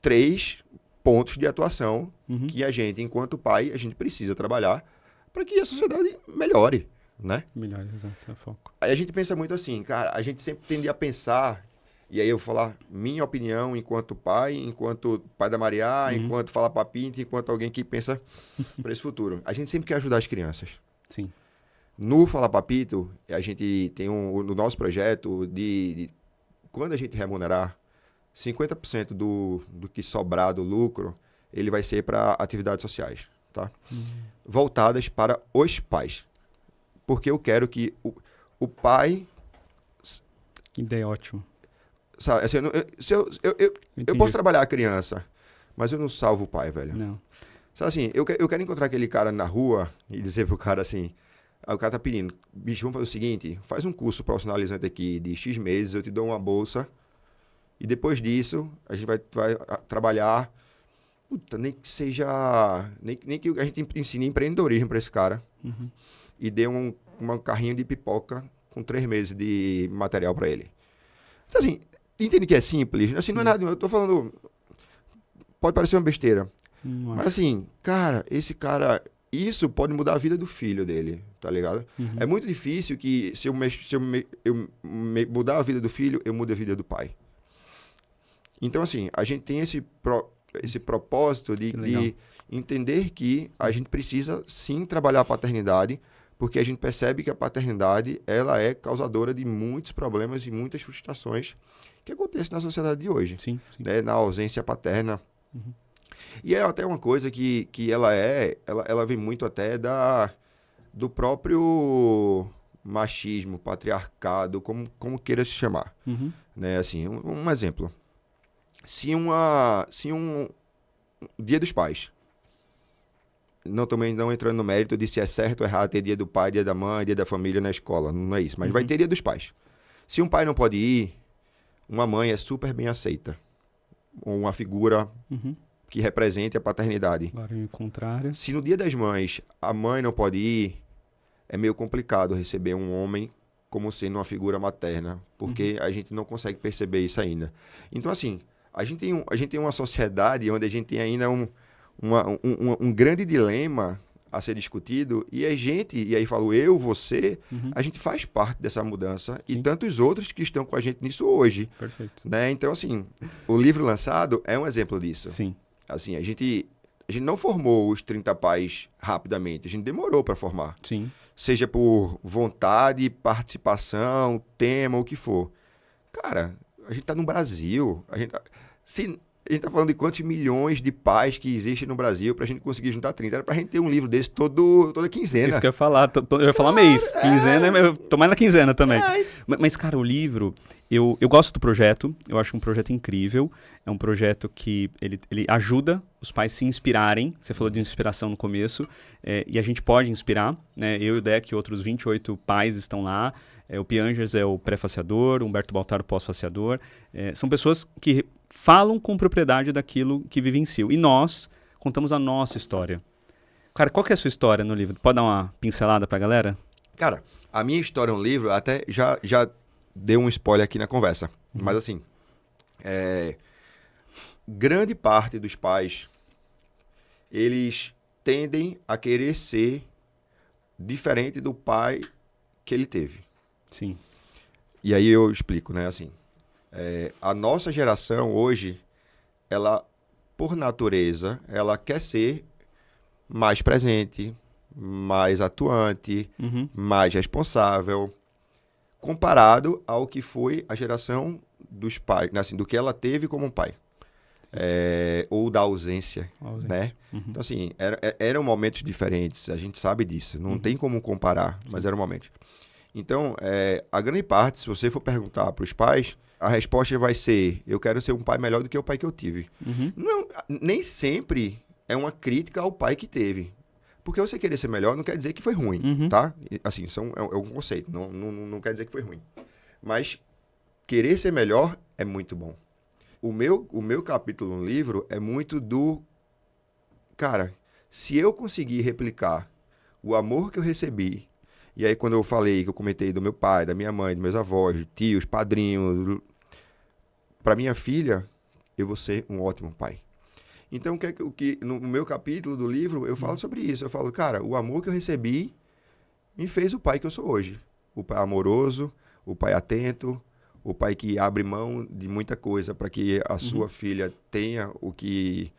3 pontos de atuação Uhum. que a gente, enquanto pai, a gente precisa trabalhar para que a sociedade melhore, né? Melhor, exato, é o foco. Aí a gente pensa muito assim, cara, a gente sempre tende a pensar, e aí eu vou falar minha opinião enquanto pai da Maria, enquanto fala pra Pinto, enquanto alguém que pensa para esse futuro. A gente sempre quer ajudar as crianças. Sim. No Fala Papito, a gente tem no nosso projeto de quando a gente remunerar, 50% do que sobrar do lucro, ele vai ser para atividades sociais, tá? Voltadas para os pais. Porque eu quero que o pai... Que ideia ótima. Sabe, assim, eu posso trabalhar a criança, mas eu não salvo o pai, velho. Não. Sabe assim, eu quero encontrar aquele cara na rua e dizer pro cara assim... Aí o cara tá pedindo, bicho, vamos fazer o seguinte, faz um curso profissionalizante aqui de X meses, eu te dou uma bolsa, e depois disso, a gente vai trabalhar, puta, nem que seja, nem que a gente ensine empreendedorismo para esse cara, e dê um carrinho de pipoca com 3 meses de material para ele. Então assim, entende que é simples? Assim, não é nada, eu tô falando, pode parecer uma besteira, mas assim, cara, esse cara... Isso pode mudar a vida do filho dele, tá ligado? É muito difícil que se eu mudar a vida do filho, eu mudo a vida do pai. Então, assim, a gente tem esse propósito de entender que a gente precisa, sim, trabalhar a paternidade, porque a gente percebe que a paternidade, ela é causadora de muitos problemas e muitas frustrações que acontecem na sociedade de hoje. Sim. Né? Na ausência paterna. E é até uma coisa que ela vem muito até do próprio machismo, patriarcado, como queira se chamar. Né? Assim, um exemplo. Se um Dia dos Pais, também não entrando no mérito de se é certo ou errado ter dia do pai, dia da mãe, dia da família na escola, não é isso, mas vai ter Dia dos Pais. Se um pai não pode ir, uma mãe é super bem aceita. Ou uma figura... que represente a paternidade. Claro, e o contrário. Se no Dia das Mães a mãe não pode ir, é meio complicado receber um homem como sendo uma figura materna, porque a gente não consegue perceber isso ainda. Então, assim, a gente tem uma sociedade onde a gente tem ainda um grande dilema a ser discutido, e aí falo eu, você, a gente faz parte dessa mudança, e tantos outros que estão com a gente nisso hoje. Perfeito. Né? Então, assim, o livro lançado é um exemplo disso. Sim. Assim, a gente não formou os 30 pais rapidamente, a gente demorou para formar. Sim. Seja por vontade, participação, tema, o que for. Cara, a gente tá no Brasil, a gente tá falando de quantos milhões de pais que existem no Brasil pra gente conseguir juntar 30. Era pra gente ter um livro desse toda quinzena. Isso que eu ia falar, eu ia falar mês. Quinzena, eu tô mais na quinzena também. Mas, cara, o livro, eu gosto do projeto, eu acho um projeto incrível. É um projeto que ele ajuda os pais se inspirarem. Você falou de inspiração no começo, e a gente pode inspirar, né? Eu e o Deck e outros 28 pais estão lá. O Piangers é o pré-faciador, o Humberto Baltar o pós-faciador. São pessoas que falam com propriedade daquilo que vivenciam. E nós contamos a nossa história. Cara, qual que é a sua história no livro? Pode dar uma pincelada pra galera? Cara, a minha história no livro, até já deu um spoiler aqui na conversa. Mas assim, grande parte dos pais, eles tendem a querer ser diferente do pai que ele teve. Sim. E aí eu explico, né? Assim, A nossa geração hoje, ela, por natureza, ela quer ser mais presente, mais atuante, mais responsável, comparado ao que foi a geração dos pais, assim, do que ela teve como um pai. Ou da ausência, né? Então, assim, eram momentos diferentes, a gente sabe disso, não tem como comparar, mas eram momentos. Então, a grande parte, se você for perguntar para os pais, a resposta vai ser, eu quero ser um pai melhor do que o pai que eu tive. Não, nem sempre é uma crítica ao pai que teve. Porque você querer ser melhor não quer dizer que foi ruim, tá? Assim, isso é um conceito, não quer dizer que foi ruim. Mas querer ser melhor é muito bom. O meu capítulo no livro é muito do... Cara, se eu conseguir replicar o amor que eu recebi, e aí quando eu falei, que eu comentei do meu pai, da minha mãe, dos meus avós, tios, padrinhos, para minha filha, eu vou ser um ótimo pai. Então, no meu capítulo do livro, eu falo sobre isso. Eu falo, cara, o amor que eu recebi me fez o pai que eu sou hoje. O pai amoroso, o pai atento, o pai que abre mão de muita coisa para que a sua filha tenha o que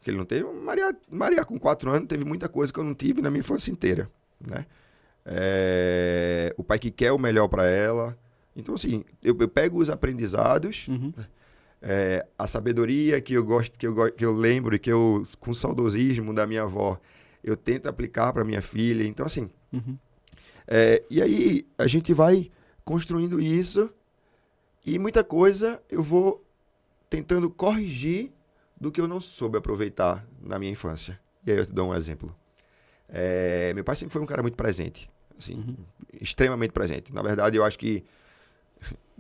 ele não teve. Maria, com 4 anos, teve muita coisa que eu não tive na minha infância inteira, né? O pai que quer o melhor para ela. Então, assim, eu pego os aprendizados, a sabedoria que eu gosto, que eu lembro e que eu, com saudosismo da minha avó, eu tento aplicar para minha filha. Então, assim, e aí a gente vai construindo isso e muita coisa eu vou tentando corrigir do que eu não soube aproveitar na minha infância. E aí eu te dou um exemplo. Meu pai sempre foi um cara muito presente, assim, extremamente presente. Na verdade, eu acho que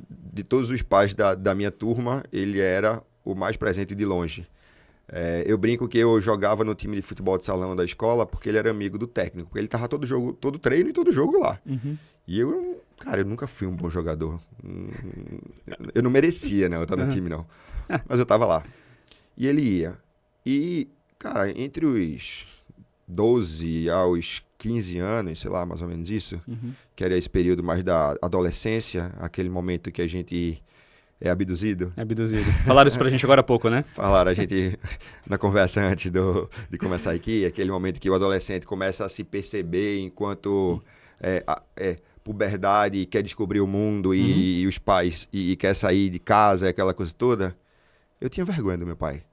de todos os pais da minha turma, ele era o mais presente de longe. Eu brinco que eu jogava no time de futebol de salão da escola porque ele era amigo do técnico. Ele tava todo treino e todo jogo lá. E eu nunca fui um bom jogador. Eu não merecia, né, eu estar no time, não. Mas eu tava lá. E ele ia. E, cara, entre os 12 aos 15 anos, sei lá, mais ou menos isso, que era esse período mais da adolescência, aquele momento que a gente é abduzido. Falaram isso pra gente agora há pouco, né? Falaram a gente na conversa antes de começar aqui, aquele momento que o adolescente começa a se perceber enquanto puberdade, quer descobrir o mundo e os pais, e quer sair de casa, aquela coisa toda. Eu tinha vergonha do meu pai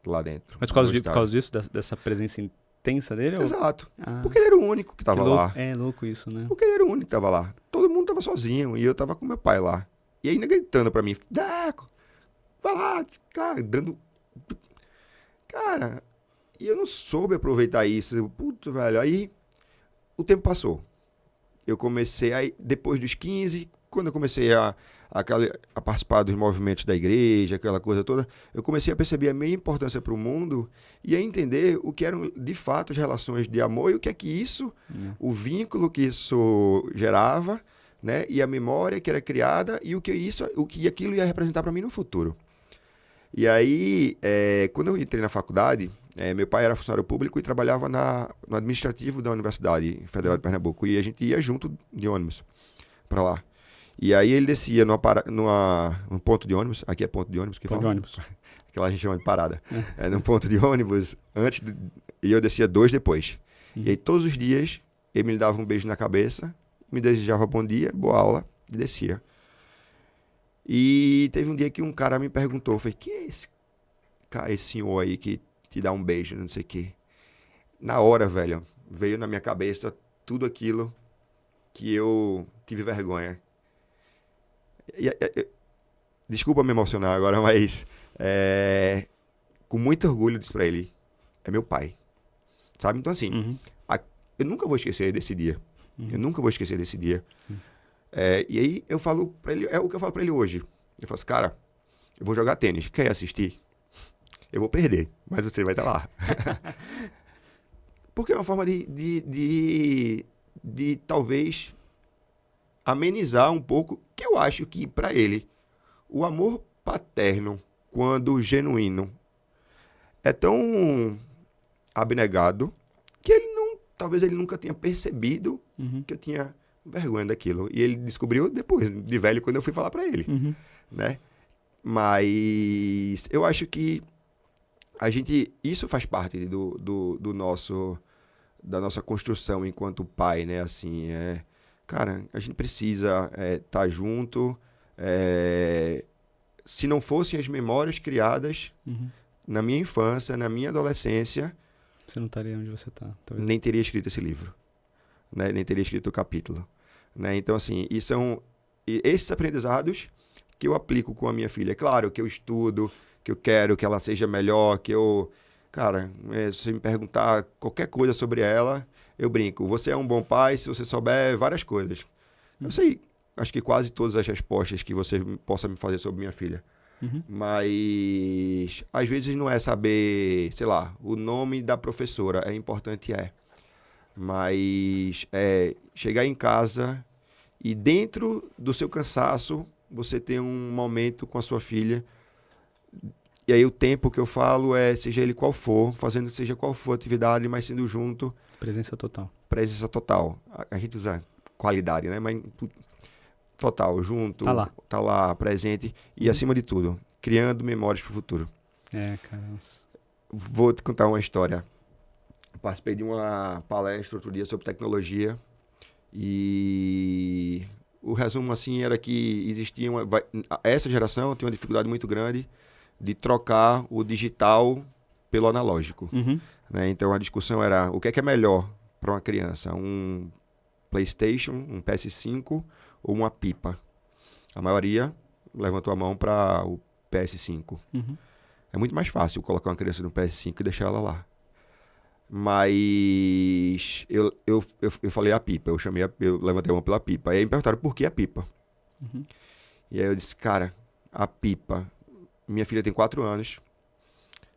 lá dentro. Mas por causa disso, dessa presença intensa dele? Exato. Porque ele era o único que tava lá. É louco isso, né? Porque ele era o único que tava lá. Todo mundo tava sozinho e eu tava com meu pai lá. E ainda gritando pra mim, Deco, vai lá, cara, dando... Cara, e eu não soube aproveitar isso. Puto, velho, aí o tempo passou. Eu comecei, aí depois dos 15, quando eu comecei a participar dos movimentos da igreja, aquela coisa toda, eu comecei a perceber a minha importância para o mundo e a entender o que eram, de fato, as relações de amor e o que é que isso, o vínculo que isso gerava, né? E a memória que era criada e o que aquilo ia representar para mim no futuro. E aí, quando eu entrei na faculdade, meu pai era funcionário público e trabalhava no administrativo da Universidade Federal de Pernambuco. E a gente ia junto de ônibus para lá. E aí ele descia num ponto de ônibus, aqui é ponto de ônibus que fala? Ponto de ônibus. Aquela a gente chama de parada. Num ponto de ônibus, e eu descia 2 depois. E aí todos os dias ele me dava um beijo na cabeça, me desejava bom dia, boa aula, e descia. E teve um dia que um cara me perguntou, falei, quem é esse senhor aí que te dá um beijo, não sei o quê? Na hora, velho, veio na minha cabeça tudo aquilo que eu tive vergonha. Desculpa me emocionar agora, mas com muito orgulho disse pra ele, é meu pai. Sabe? Então assim, eu nunca vou esquecer desse dia. Eu nunca vou esquecer desse dia. E aí eu falo pra ele, é o que eu falo pra ele hoje. Eu falo assim, cara, eu vou jogar tênis, quer assistir? Eu vou perder, mas você vai estar lá. Porque é uma forma de talvez amenizar um pouco, que eu acho que pra ele, o amor paterno, quando genuíno, é tão abnegado que talvez ele nunca tenha percebido que eu tinha vergonha daquilo. E ele descobriu depois, de velho, quando eu fui falar pra ele, Uhum. né? Mas eu acho que isso faz parte do nosso, da nossa construção enquanto pai, né? Assim, cara, a gente precisa estar junto. Se não fossem as memórias criadas Uhum. na minha infância, na minha adolescência, Você não estaria onde você tá, talvez. nem teria escrito esse livro, né? Nem teria escrito o capítulo, né? Então, assim, esses aprendizados que eu aplico com a minha filha. É claro que eu estudo, que eu quero que ela seja melhor, Cara, se você me perguntar qualquer coisa sobre ela, eu brinco. Você é um bom pai se você souber várias coisas. Eu sei, acho que quase todas as respostas que você possa me fazer sobre minha filha. Uhum. Mas, às vezes, não é saber, sei lá, o nome da professora. É importante, Mas, chegar em casa e dentro do seu cansaço, você ter um momento com a sua filha. E aí o tempo que eu falo seja ele qual for, fazendo seja qual for a atividade, mas sendo junto. Presença total. Presença total. A gente usa qualidade, né? Mas total, junto. Tá lá, presente. E acima de tudo, criando memórias pro futuro. Cara. Vou te contar uma história. Participei de uma palestra outro dia sobre tecnologia. E o resumo, assim, era que existia essa geração tem uma dificuldade muito grande de trocar o digital pelo analógico. Uhum. Né? Então, a discussão era o que é melhor para uma criança? Um PlayStation, um PS5 ou uma pipa? A maioria levantou a mão para o PS5. Uhum. É muito mais fácil colocar uma criança no PS5 e deixar ela lá. Mas eu falei a pipa, eu levantei a mão pela pipa. Aí me perguntaram por que a pipa. Uhum. E aí eu disse, cara, a pipa. Minha filha tem 4 anos.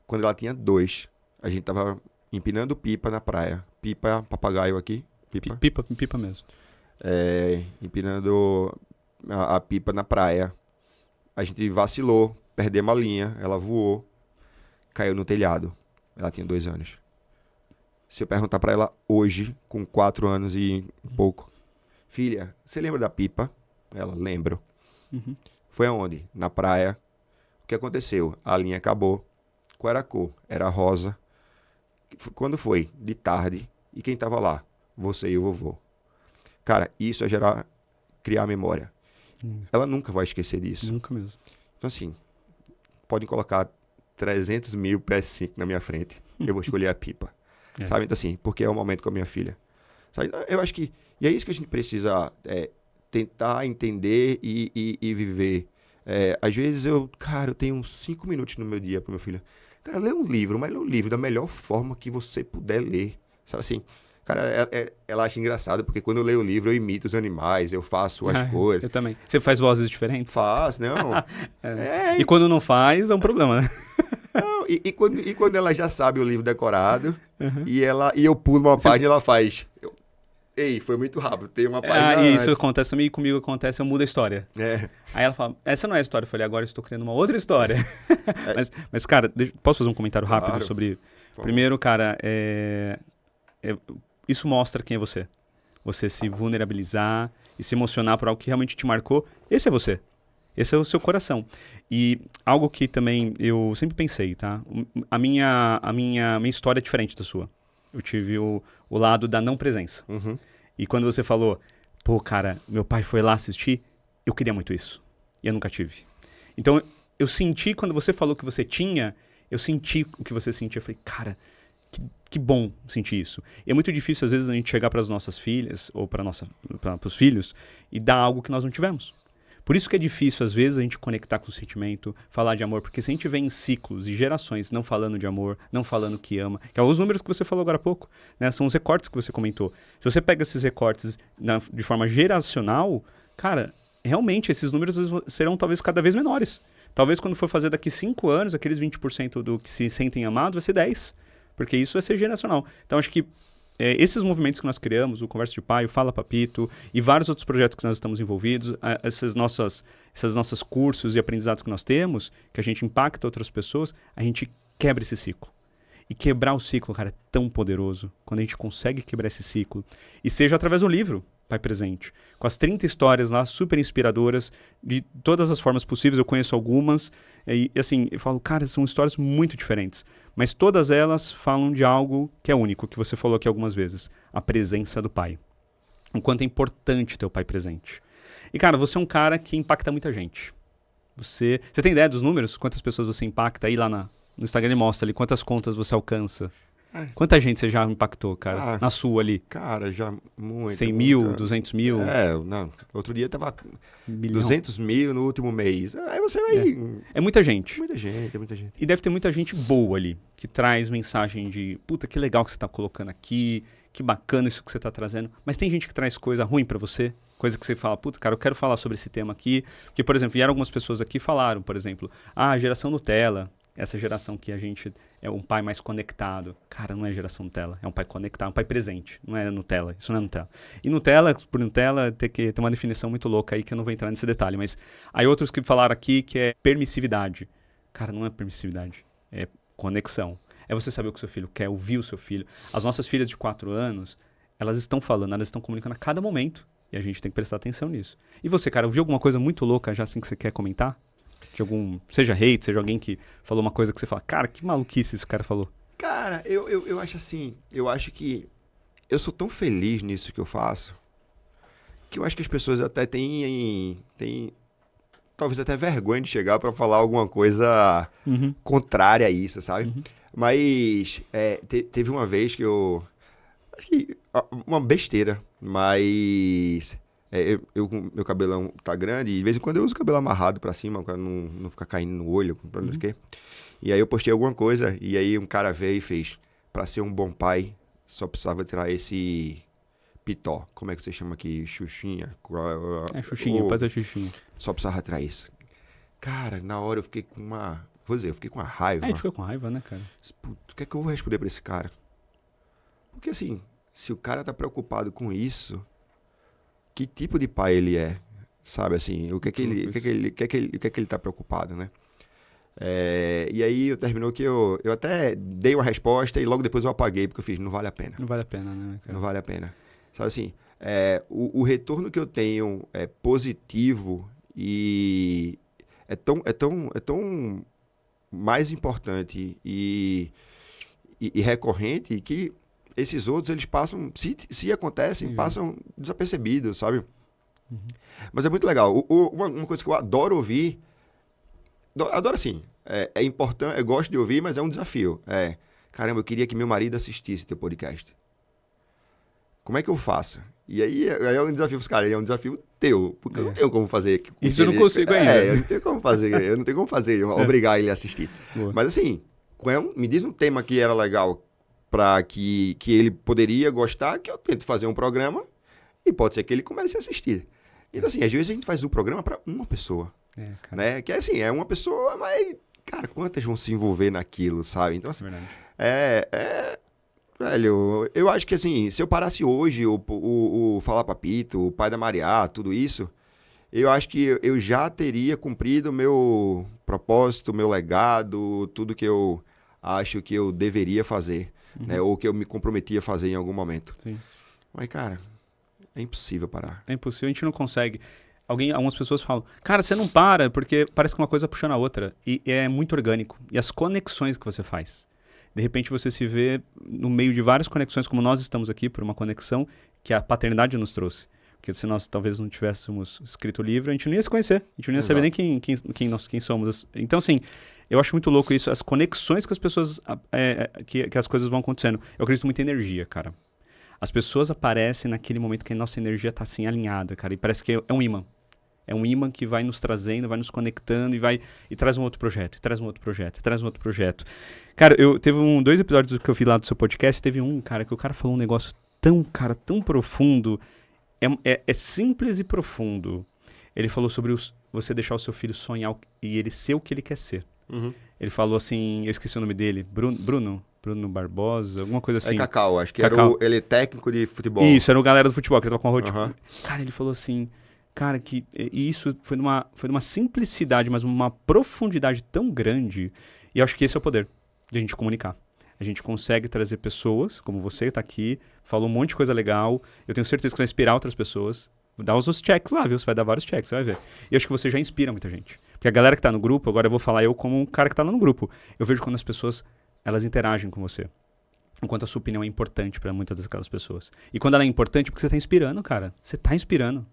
Quando ela tinha 2, a gente tava empinando pipa na praia. Pipa, papagaio aqui. Pipa mesmo. Empinando a pipa na praia. A gente vacilou, perdemos a linha, ela voou, caiu no telhado. Ela tinha 2 anos. Se eu perguntar pra ela hoje, com 4 anos e um pouco, filha, você lembra da pipa? Ela, lembro. Uhum. Foi aonde? Na praia. O que aconteceu? A linha acabou. Qual era a cor? Era rosa. Quando foi? De tarde. E quem tava lá? Você e o vovô. Cara, isso é criar memória. Ela nunca vai esquecer disso. Nunca mesmo. Então, assim, podem colocar 300 mil PS5 na minha frente. Eu vou escolher a pipa. Sabe? Então, assim, porque é o momento com a minha filha. Sabe? Eu acho que... E é isso que a gente precisa tentar entender e viver. Às vezes eu tenho 5 minutos no meu dia pro meu filho. Cara, lê um livro, mas lê um livro da melhor forma que você puder ler. Sabe assim? Cara, ela acha engraçado, porque quando eu leio o livro, eu imito os animais, eu faço as coisas. Eu também. Você faz vozes diferentes? Faço, não. E quando não faz, é um problema, né? Não, e quando ela já sabe o livro decorado, e eu pulo uma página, ela faz... Ei, foi muito rápido, tem uma página e isso antes. acontece também, e comigo acontece, eu mudo a história. Aí ela fala, essa não é a história. Eu falei, agora eu estou criando uma outra história. Mas, cara, posso fazer um comentário rápido sobre... Primeiro, cara, isso mostra quem é você. Você se vulnerabilizar e se emocionar por algo que realmente te marcou. Esse é você. Esse é o seu coração. E algo que também eu sempre pensei, tá? A minha história é diferente da sua. Eu tive o lado da não presença. Uhum. E quando você falou, pô, cara, meu pai foi lá assistir, eu queria muito isso. E eu nunca tive. Então, eu senti, quando você falou que você tinha, eu senti o que você sentia. Eu falei, cara, que bom sentir isso. E é muito difícil, às vezes, a gente chegar para as nossas filhas, ou para os filhos, e dar algo que nós não tivemos. Por isso que é difícil, às vezes, a gente conectar com o sentimento, falar de amor, porque se a gente vem em ciclos e gerações não falando de amor, não falando que ama, que é os números que você falou agora há pouco, né? São os recortes que você comentou. Se você pega esses recortes de forma geracional, cara, realmente esses números serão talvez cada vez menores. Talvez quando for fazer daqui 5 anos, aqueles 20% do que se sentem amados vai ser 10%, porque isso vai ser geracional. Então, acho que esses movimentos que nós criamos, o Conversa de Pai, o Fala Papito e vários outros projetos que nós estamos envolvidos, esses nossos cursos e aprendizados que nós temos, que a gente impacta outras pessoas, a gente quebra esse ciclo. E quebrar o ciclo, cara, é tão poderoso quando a gente consegue quebrar esse ciclo. E seja através do livro. pai presente. Com as 30 histórias lá, super inspiradoras, de todas as formas possíveis, eu conheço algumas, e assim, eu falo, cara, são histórias muito diferentes, mas todas elas falam de algo que é único, que você falou aqui algumas vezes, a presença do pai. O quanto é importante ter o pai presente. E, cara, você é um cara que impacta muita gente. Você tem ideia dos números? Quantas pessoas você impacta? Aí lá no Instagram ele mostra ali, quantas contas você alcança. Quanta gente você já impactou, cara? Na sua ali? Cara, já muito. 100 mil, 200 mil? Não. Outro dia tava 1.000.000. 200 mil no último mês. Aí você vai... É muita gente. Muita gente. E deve ter muita gente boa ali, que traz mensagem de, puta, que legal que você tá colocando aqui, que bacana isso que você tá trazendo. Mas tem gente que traz coisa ruim pra você? Coisa que você fala, puta, cara, eu quero falar sobre esse tema aqui. Porque, por exemplo, vieram algumas pessoas aqui e falaram, por exemplo, a geração Nutella, essa geração que a gente é um pai mais conectado. Cara, não é geração Nutella, é um pai conectado, um pai presente, não é Nutella, isso não é Nutella. E Nutella, por Nutella, tem uma definição muito louca aí que eu não vou entrar nesse detalhe, mas aí outros que falaram aqui que é permissividade. Cara, não é permissividade, é conexão. É você saber o que o seu filho quer, ouvir o seu filho. As nossas filhas de 4 anos, elas estão falando, elas estão comunicando a cada momento e a gente tem que prestar atenção nisso. E você, cara, ouviu alguma coisa muito louca já assim que você quer comentar? De algum, seja hate, seja alguém que falou uma coisa que você fala, cara, que maluquice esse cara falou. Cara, eu acho assim, eu acho que eu sou tão feliz nisso que eu faço, que eu acho que as pessoas até têm talvez até vergonha de chegar pra falar alguma coisa contrária a isso, sabe? Mas teve uma vez que acho que uma besteira, mas... meu cabelão tá grande e de vez em quando eu uso o cabelo amarrado pra cima pra não ficar caindo no olho, pra não sei o quê. E aí eu postei alguma coisa e aí um cara veio e fez: pra ser um bom pai, só precisava tirar esse pitó. Como é que você chama aqui? Xuxinha? Xuxinha, pode ser xuxinha. Só precisava tirar isso. Cara, na hora eu fiquei com uma... Vou dizer, eu fiquei com uma raiva. A gente fica com raiva, né, cara? Puto, o que é que eu vou responder pra esse cara? Porque assim, se o cara tá preocupado com isso... Que tipo de pai ele é, sabe, assim, o que é que ele tá preocupado, né? E aí terminou que eu até dei uma resposta e logo depois eu apaguei, porque eu fiz, não vale a pena. Não vale a pena, né, cara? Não vale a pena. Sabe assim, o retorno que eu tenho é positivo e é tão mais importante e recorrente que... Esses outros, eles passam, se acontecem, passam desapercebidos, sabe? Mas é muito legal. Uma coisa que eu adoro ouvir, adoro assim, é importante, eu gosto de ouvir, mas é um desafio. Caramba, eu queria que meu marido assistisse teu podcast. Como é que eu faço? E aí é um desafio, cara, é um desafio teu, porque eu não tenho como fazer. Isso eu não consigo ainda. Eu não tenho como fazer, obrigar ele a assistir. Boa. Mas assim, me diz um tema que era legal, para que ele poderia gostar, que eu tento fazer um programa e pode ser que ele comece a assistir. Então, assim, às vezes a gente faz o programa para uma pessoa, né? Que é assim, é uma pessoa, mas, cara, quantas vão se envolver naquilo, sabe? Então, assim, velho, eu acho que, assim, se eu parasse hoje o Fala Papito, o Pai da Mariá, tudo isso, eu acho que eu já teria cumprido o meu propósito, meu legado, tudo que eu acho que eu deveria fazer. Né, ou que eu me comprometi a fazer em algum momento. Sim. Mas, cara, é impossível parar. É impossível, a gente não consegue. Algumas pessoas falam, cara, você não para, porque parece que uma coisa puxa na outra. E é muito orgânico. E as conexões que você faz. De repente você se vê no meio de várias conexões, como nós estamos aqui, por uma conexão que a paternidade nos trouxe. Porque se nós talvez não tivéssemos escrito o livro, a gente não ia se conhecer. A gente não ia saber nem quem somos. Então, assim... Eu acho muito louco isso, as conexões que as pessoas, que as coisas vão acontecendo. Eu acredito muito em energia, cara. As pessoas aparecem naquele momento que a nossa energia tá assim alinhada, cara. E parece que é um imã. É um imã que vai nos trazendo, vai nos conectando e traz um outro projeto, e traz um outro projeto, e traz um outro projeto. Cara, teve 2 episódios que eu vi lá do seu podcast, teve um, cara, que o cara falou um negócio tão profundo. É simples e profundo. Ele falou sobre você deixar o seu filho sonhar e ele ser o que ele quer ser. Ele falou assim, eu esqueci o nome dele, Bruno Barbosa, alguma coisa assim. Cacau, acho que Cacau. ele é técnico de futebol. Isso, era o galera do futebol, que ele tava com a roda. Cara, ele falou assim, cara, que isso foi numa simplicidade, mas uma profundidade tão grande, e eu acho que esse é o poder de a gente comunicar. A gente consegue trazer pessoas, como você que tá aqui, falou um monte de coisa legal. Eu tenho certeza que vai inspirar outras pessoas. Dá os checks lá, viu? Você vai dar vários checks, você vai ver. E eu acho que você já inspira muita gente. Porque a galera que tá no grupo, agora eu vou falar eu como um cara que tá lá no grupo. Eu vejo quando as pessoas, elas interagem com você. Enquanto a sua opinião é importante para muitas daquelas pessoas. E quando ela é importante, porque você tá inspirando, cara. Você tá inspirando.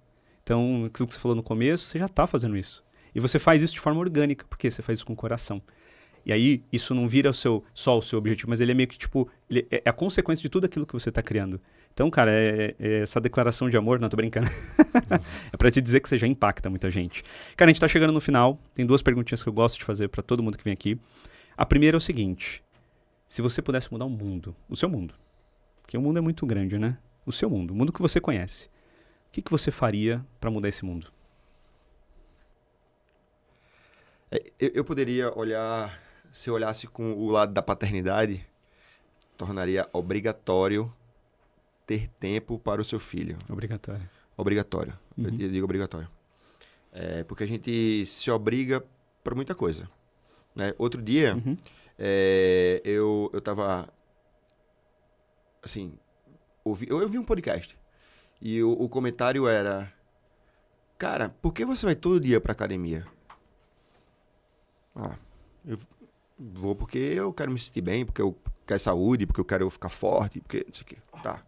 Então, aquilo que você falou no começo, você já tá fazendo isso. E você faz isso de forma orgânica, porque você faz isso com o coração. E aí, isso não vira só o seu objetivo, mas ele é meio que, tipo, ele é a consequência de tudo aquilo que você tá criando. Então, cara, essa declaração de amor, não, tô brincando. É pra te dizer que você já impacta muita gente. Cara, a gente tá chegando no final. Tem 2 perguntinhas que eu gosto de fazer pra todo mundo que vem aqui. A primeira é o seguinte. Se você pudesse mudar o mundo, o seu mundo, porque o mundo é muito grande, né? O seu mundo, o mundo que você conhece. O que você faria pra mudar esse mundo? Eu poderia olhar, se eu olhasse com o lado da paternidade, tornaria obrigatório ter tempo para o seu filho. Obrigatório. Obrigatório. Uhum. Eu digo obrigatório. Porque a gente se obriga para muita coisa. Né? Outro dia, Uhum. eu tava, assim, eu vi um podcast. E o comentário era, cara, por que você vai todo dia pra academia? Eu vou porque eu quero me sentir bem, porque eu quero saúde, porque eu quero ficar forte, porque não sei o quê. Tá.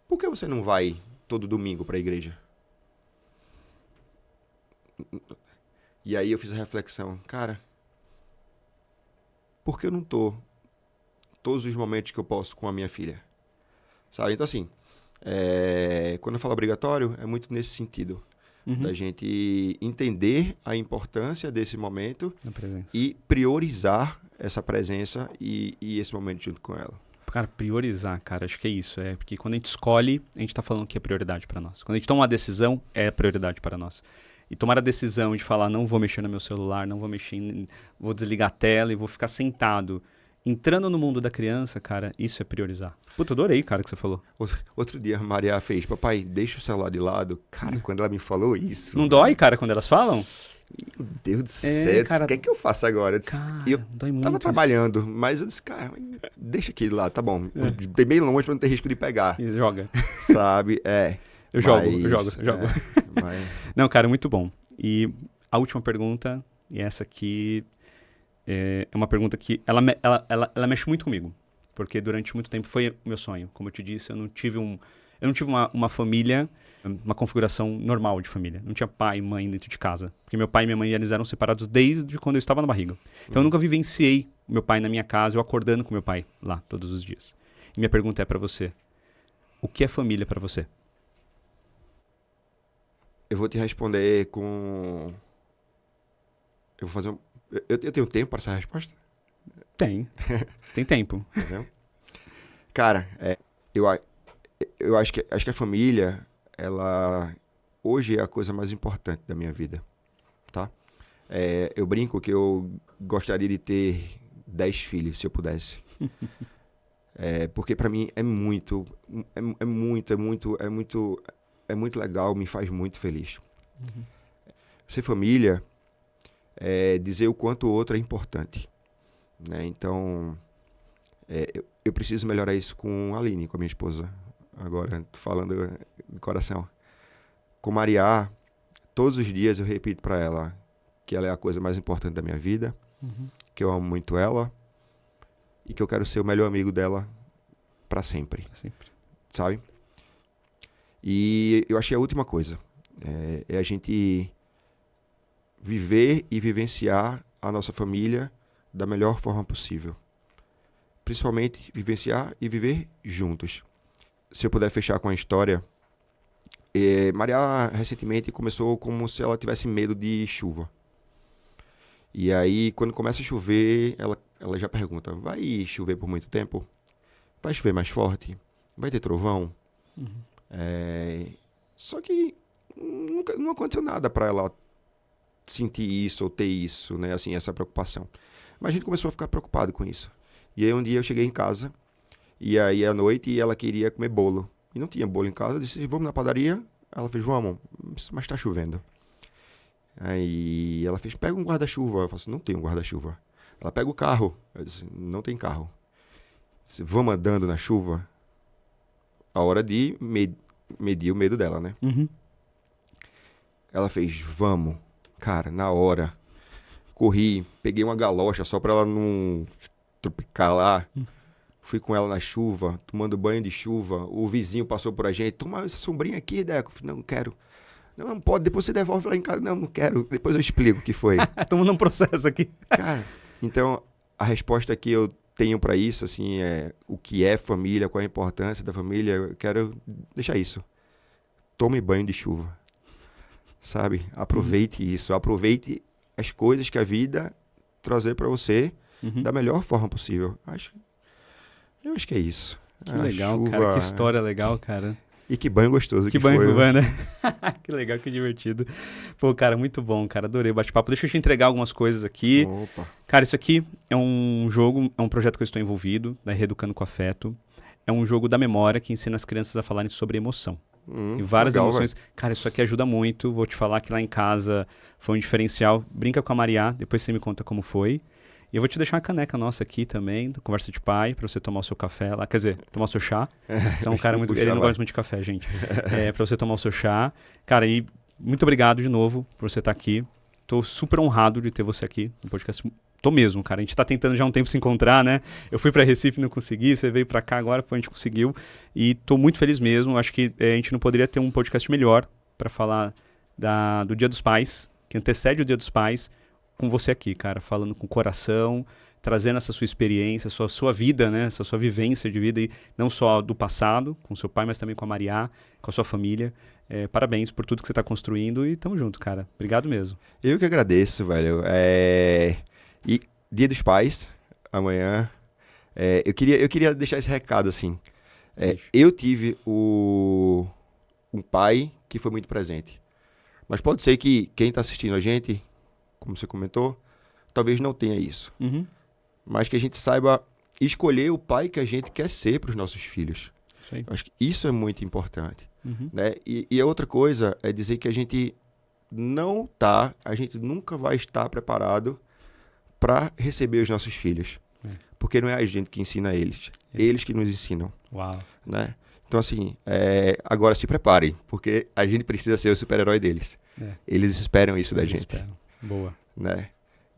Por que você não vai todo domingo pra igreja? E aí eu fiz a reflexão, cara, por que eu não tô todos os momentos que eu posso com a minha filha? Sabe? Então, assim, quando eu falo obrigatório, é muito nesse sentido. Uhum. Da gente entender a importância desse momento Na presença. e priorizar essa presença e esse momento junto com ela. Cara, priorizar, cara, acho que é isso. É porque quando a gente escolhe, a gente tá falando que é prioridade pra nós. Quando a gente toma uma decisão, é prioridade para nós. E tomar a decisão de falar, não vou mexer no meu celular, não vou mexer, vou desligar a tela e vou ficar sentado. Entrando no mundo da criança, cara, isso é priorizar. Puta, adorei, cara, que você falou. Outro dia a Maria fez, papai, deixa o celular de lado. Cara, quando ela me falou isso... Não dói, cara, quando elas falam? Meu Deus do céu, cara, o que é que eu faço agora? Cara, E eu dói muito tava isso. trabalhando, mas eu disse, cara, deixa aquele lá, tá bom. Bem bem longe pra não ter risco de pegar, E joga. sabe? Eu jogo. Mas... Não, cara, muito bom. E a última pergunta, e essa aqui é uma pergunta que ela mexe muito comigo. Porque durante muito tempo foi o meu sonho. Como eu te disse, eu não tive uma família, uma configuração normal de família. Não tinha pai e mãe dentro de casa. Porque meu pai e minha mãe, eles eram separados desde quando eu estava na barriga. Então eu nunca vivenciei o meu pai na minha casa, eu acordando com meu pai lá todos os dias. E minha pergunta é pra você. O que é família pra você? Eu vou te responder com... Eu vou fazer um... Eu tenho tempo para essa resposta? Tem. Tem tempo. Entendeu? Cara, eu acho que a família, ela hoje é a coisa mais importante da minha vida, tá? Eu brinco que eu gostaria de ter 10 filhos, se eu pudesse. Porque para mim é muito legal, me faz muito feliz. Uhum. Ser família é dizer o quanto o outro é importante. Né? Então, eu preciso melhorar isso com a Aline, com a minha esposa. Agora, tô falando de coração. Com Maria, todos os dias eu repito para ela que ela é a coisa mais importante da minha vida, que eu amo muito ela e que eu quero ser o melhor amigo dela para sempre. Sabe? E eu achei a última coisa. É a gente viver e vivenciar a nossa família da melhor forma possível. Principalmente vivenciar e viver juntos. Se eu puder fechar com a história, Maria recentemente começou como se ela tivesse medo de chuva. E aí, quando começa a chover, ela já pergunta, vai chover por muito tempo? Vai chover mais forte? Vai ter trovão? Só que não aconteceu nada para ela sentir isso ou ter isso, né? Assim, essa preocupação. Mas a gente começou a ficar preocupado com isso. E aí um dia eu cheguei em casa, e aí à noite ela queria comer bolo. E não tinha bolo em casa, eu disse, vamos na padaria? Ela fez, vamos, mas tá chovendo. Aí ela fez, pega um guarda-chuva. Eu falei assim, não tem um guarda-chuva. Ela pega o carro. Eu disse, não tem carro. Se vamos andando na chuva, a hora de medir o medo dela, né? Uhum. Ela fez, vamos. Cara, na hora. Corri, peguei uma galocha só pra ela não tropicar lá. Fui com ela na chuva, tomando banho de chuva. O vizinho passou por a gente. Toma essa sombrinha aqui, Deco. Eu falei, não quero. Não pode, depois você devolve lá em casa. Não quero. Depois eu explico o que foi. Estamos num processo aqui. Cara, então a resposta que eu tenho pra isso, assim, é o que é família, qual é a importância da família. Eu quero deixar isso. Tome banho de chuva. Sabe? Aproveite isso. Aproveite as coisas que a vida trazer pra você da melhor forma possível. Eu acho que é isso. Que legal, chuva, cara. Que história legal, cara. E que banho gostoso que banho foi. Né? Que legal, que divertido. Pô, cara, muito bom, cara. Adorei o bate-papo. Deixa eu te entregar algumas coisas aqui. Opa. Cara, isso aqui é um jogo, é um projeto que eu estou envolvido, da Reeducando com Afeto. É um jogo da memória que ensina as crianças a falarem sobre emoção. E várias legal, emoções. Véio. Cara, isso aqui ajuda muito. Vou te falar que lá em casa foi um diferencial. Brinca com a Mariá, depois você me conta como foi. E eu vou te deixar uma caneca nossa aqui também, do Conversa de Pai, pra você tomar o seu café lá. Quer dizer, tomar o seu chá. Você é um cara muito... Ele não gosta muito de café, gente. Pra você tomar o seu chá. Cara, e muito obrigado de novo por você estar aqui. Tô super honrado de ter você aqui no podcast. Tô mesmo, cara. A gente tá tentando já há um tempo se encontrar, né? Eu fui pra Recife e não consegui. Você veio pra cá agora, pô, a gente conseguiu. E tô muito feliz mesmo. Acho que a gente não poderia ter um podcast melhor pra falar do Dia dos Pais, que antecede o Dia dos Pais, com você aqui, cara, falando com o coração, trazendo essa sua experiência, sua vida, né, essa sua vivência de vida, e não só do passado, com seu pai, mas também com a Mariá, com a sua família. Parabéns por tudo que você está construindo e tamo junto, cara. Obrigado mesmo. Eu que agradeço, velho. E Dia dos Pais, amanhã. Eu queria deixar esse recado, assim. Eu tive um pai que foi muito presente. Mas pode ser que quem está assistindo a gente, como você comentou, talvez não tenha isso. Uhum. Mas que a gente saiba escolher o pai que a gente quer ser para os nossos filhos. Sim. Acho que isso é muito importante. Uhum. Né? E a outra coisa é dizer que a gente nunca vai estar preparado para receber os nossos filhos. Porque não é a gente que ensina eles. Eles que nos ensinam. Uau. Né? Então, assim, agora se preparem, porque a gente precisa ser o super-herói deles. Eles esperam isso da gente. Esperam. Boa. Né?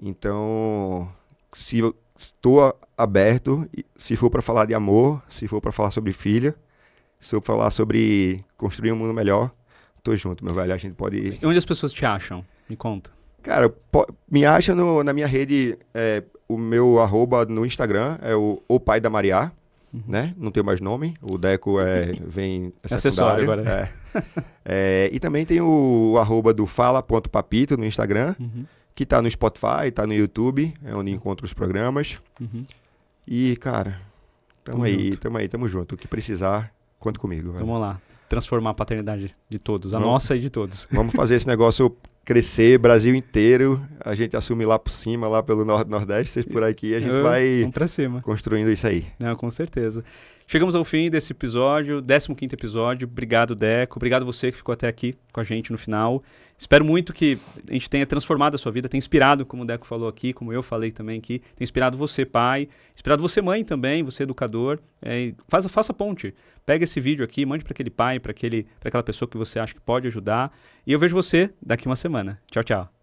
Então, se eu estou aberto, se for para falar de amor, se for para falar sobre filha, se for falar sobre construir um mundo melhor, tô junto, meu velho. A gente pode... E onde as pessoas te acham? Me conta. Cara, me acha na minha rede, o meu @, no Instagram é o Pai da Mariá, né? Não tem mais nome, o Deco vem acessório agora. E também tem o @ do fala.papito no Instagram, que tá no Spotify, tá no YouTube, é onde encontra os programas. E, cara, tamo junto. O que precisar, conta comigo. Velho. Vamos lá, transformar a paternidade de todos, a nossa e de todos. Vamos fazer esse negócio crescer, Brasil inteiro, a gente assume lá por cima, lá pelo Nordeste, vocês por aqui, a gente vai pra cima. Construindo isso aí. Não, com certeza. Chegamos ao fim desse episódio, 15º episódio. Obrigado, Deco. Obrigado você que ficou até aqui com a gente no final. Espero muito que a gente tenha transformado a sua vida, tenha inspirado, como o Deco falou aqui, como eu falei também aqui, tenha inspirado você, pai, inspirado você, mãe também, você, educador. Faça ponte. Pega esse vídeo aqui, mande para aquele pai, para aquela pessoa que você acha que pode ajudar. E eu vejo você daqui uma semana. Tchau, tchau.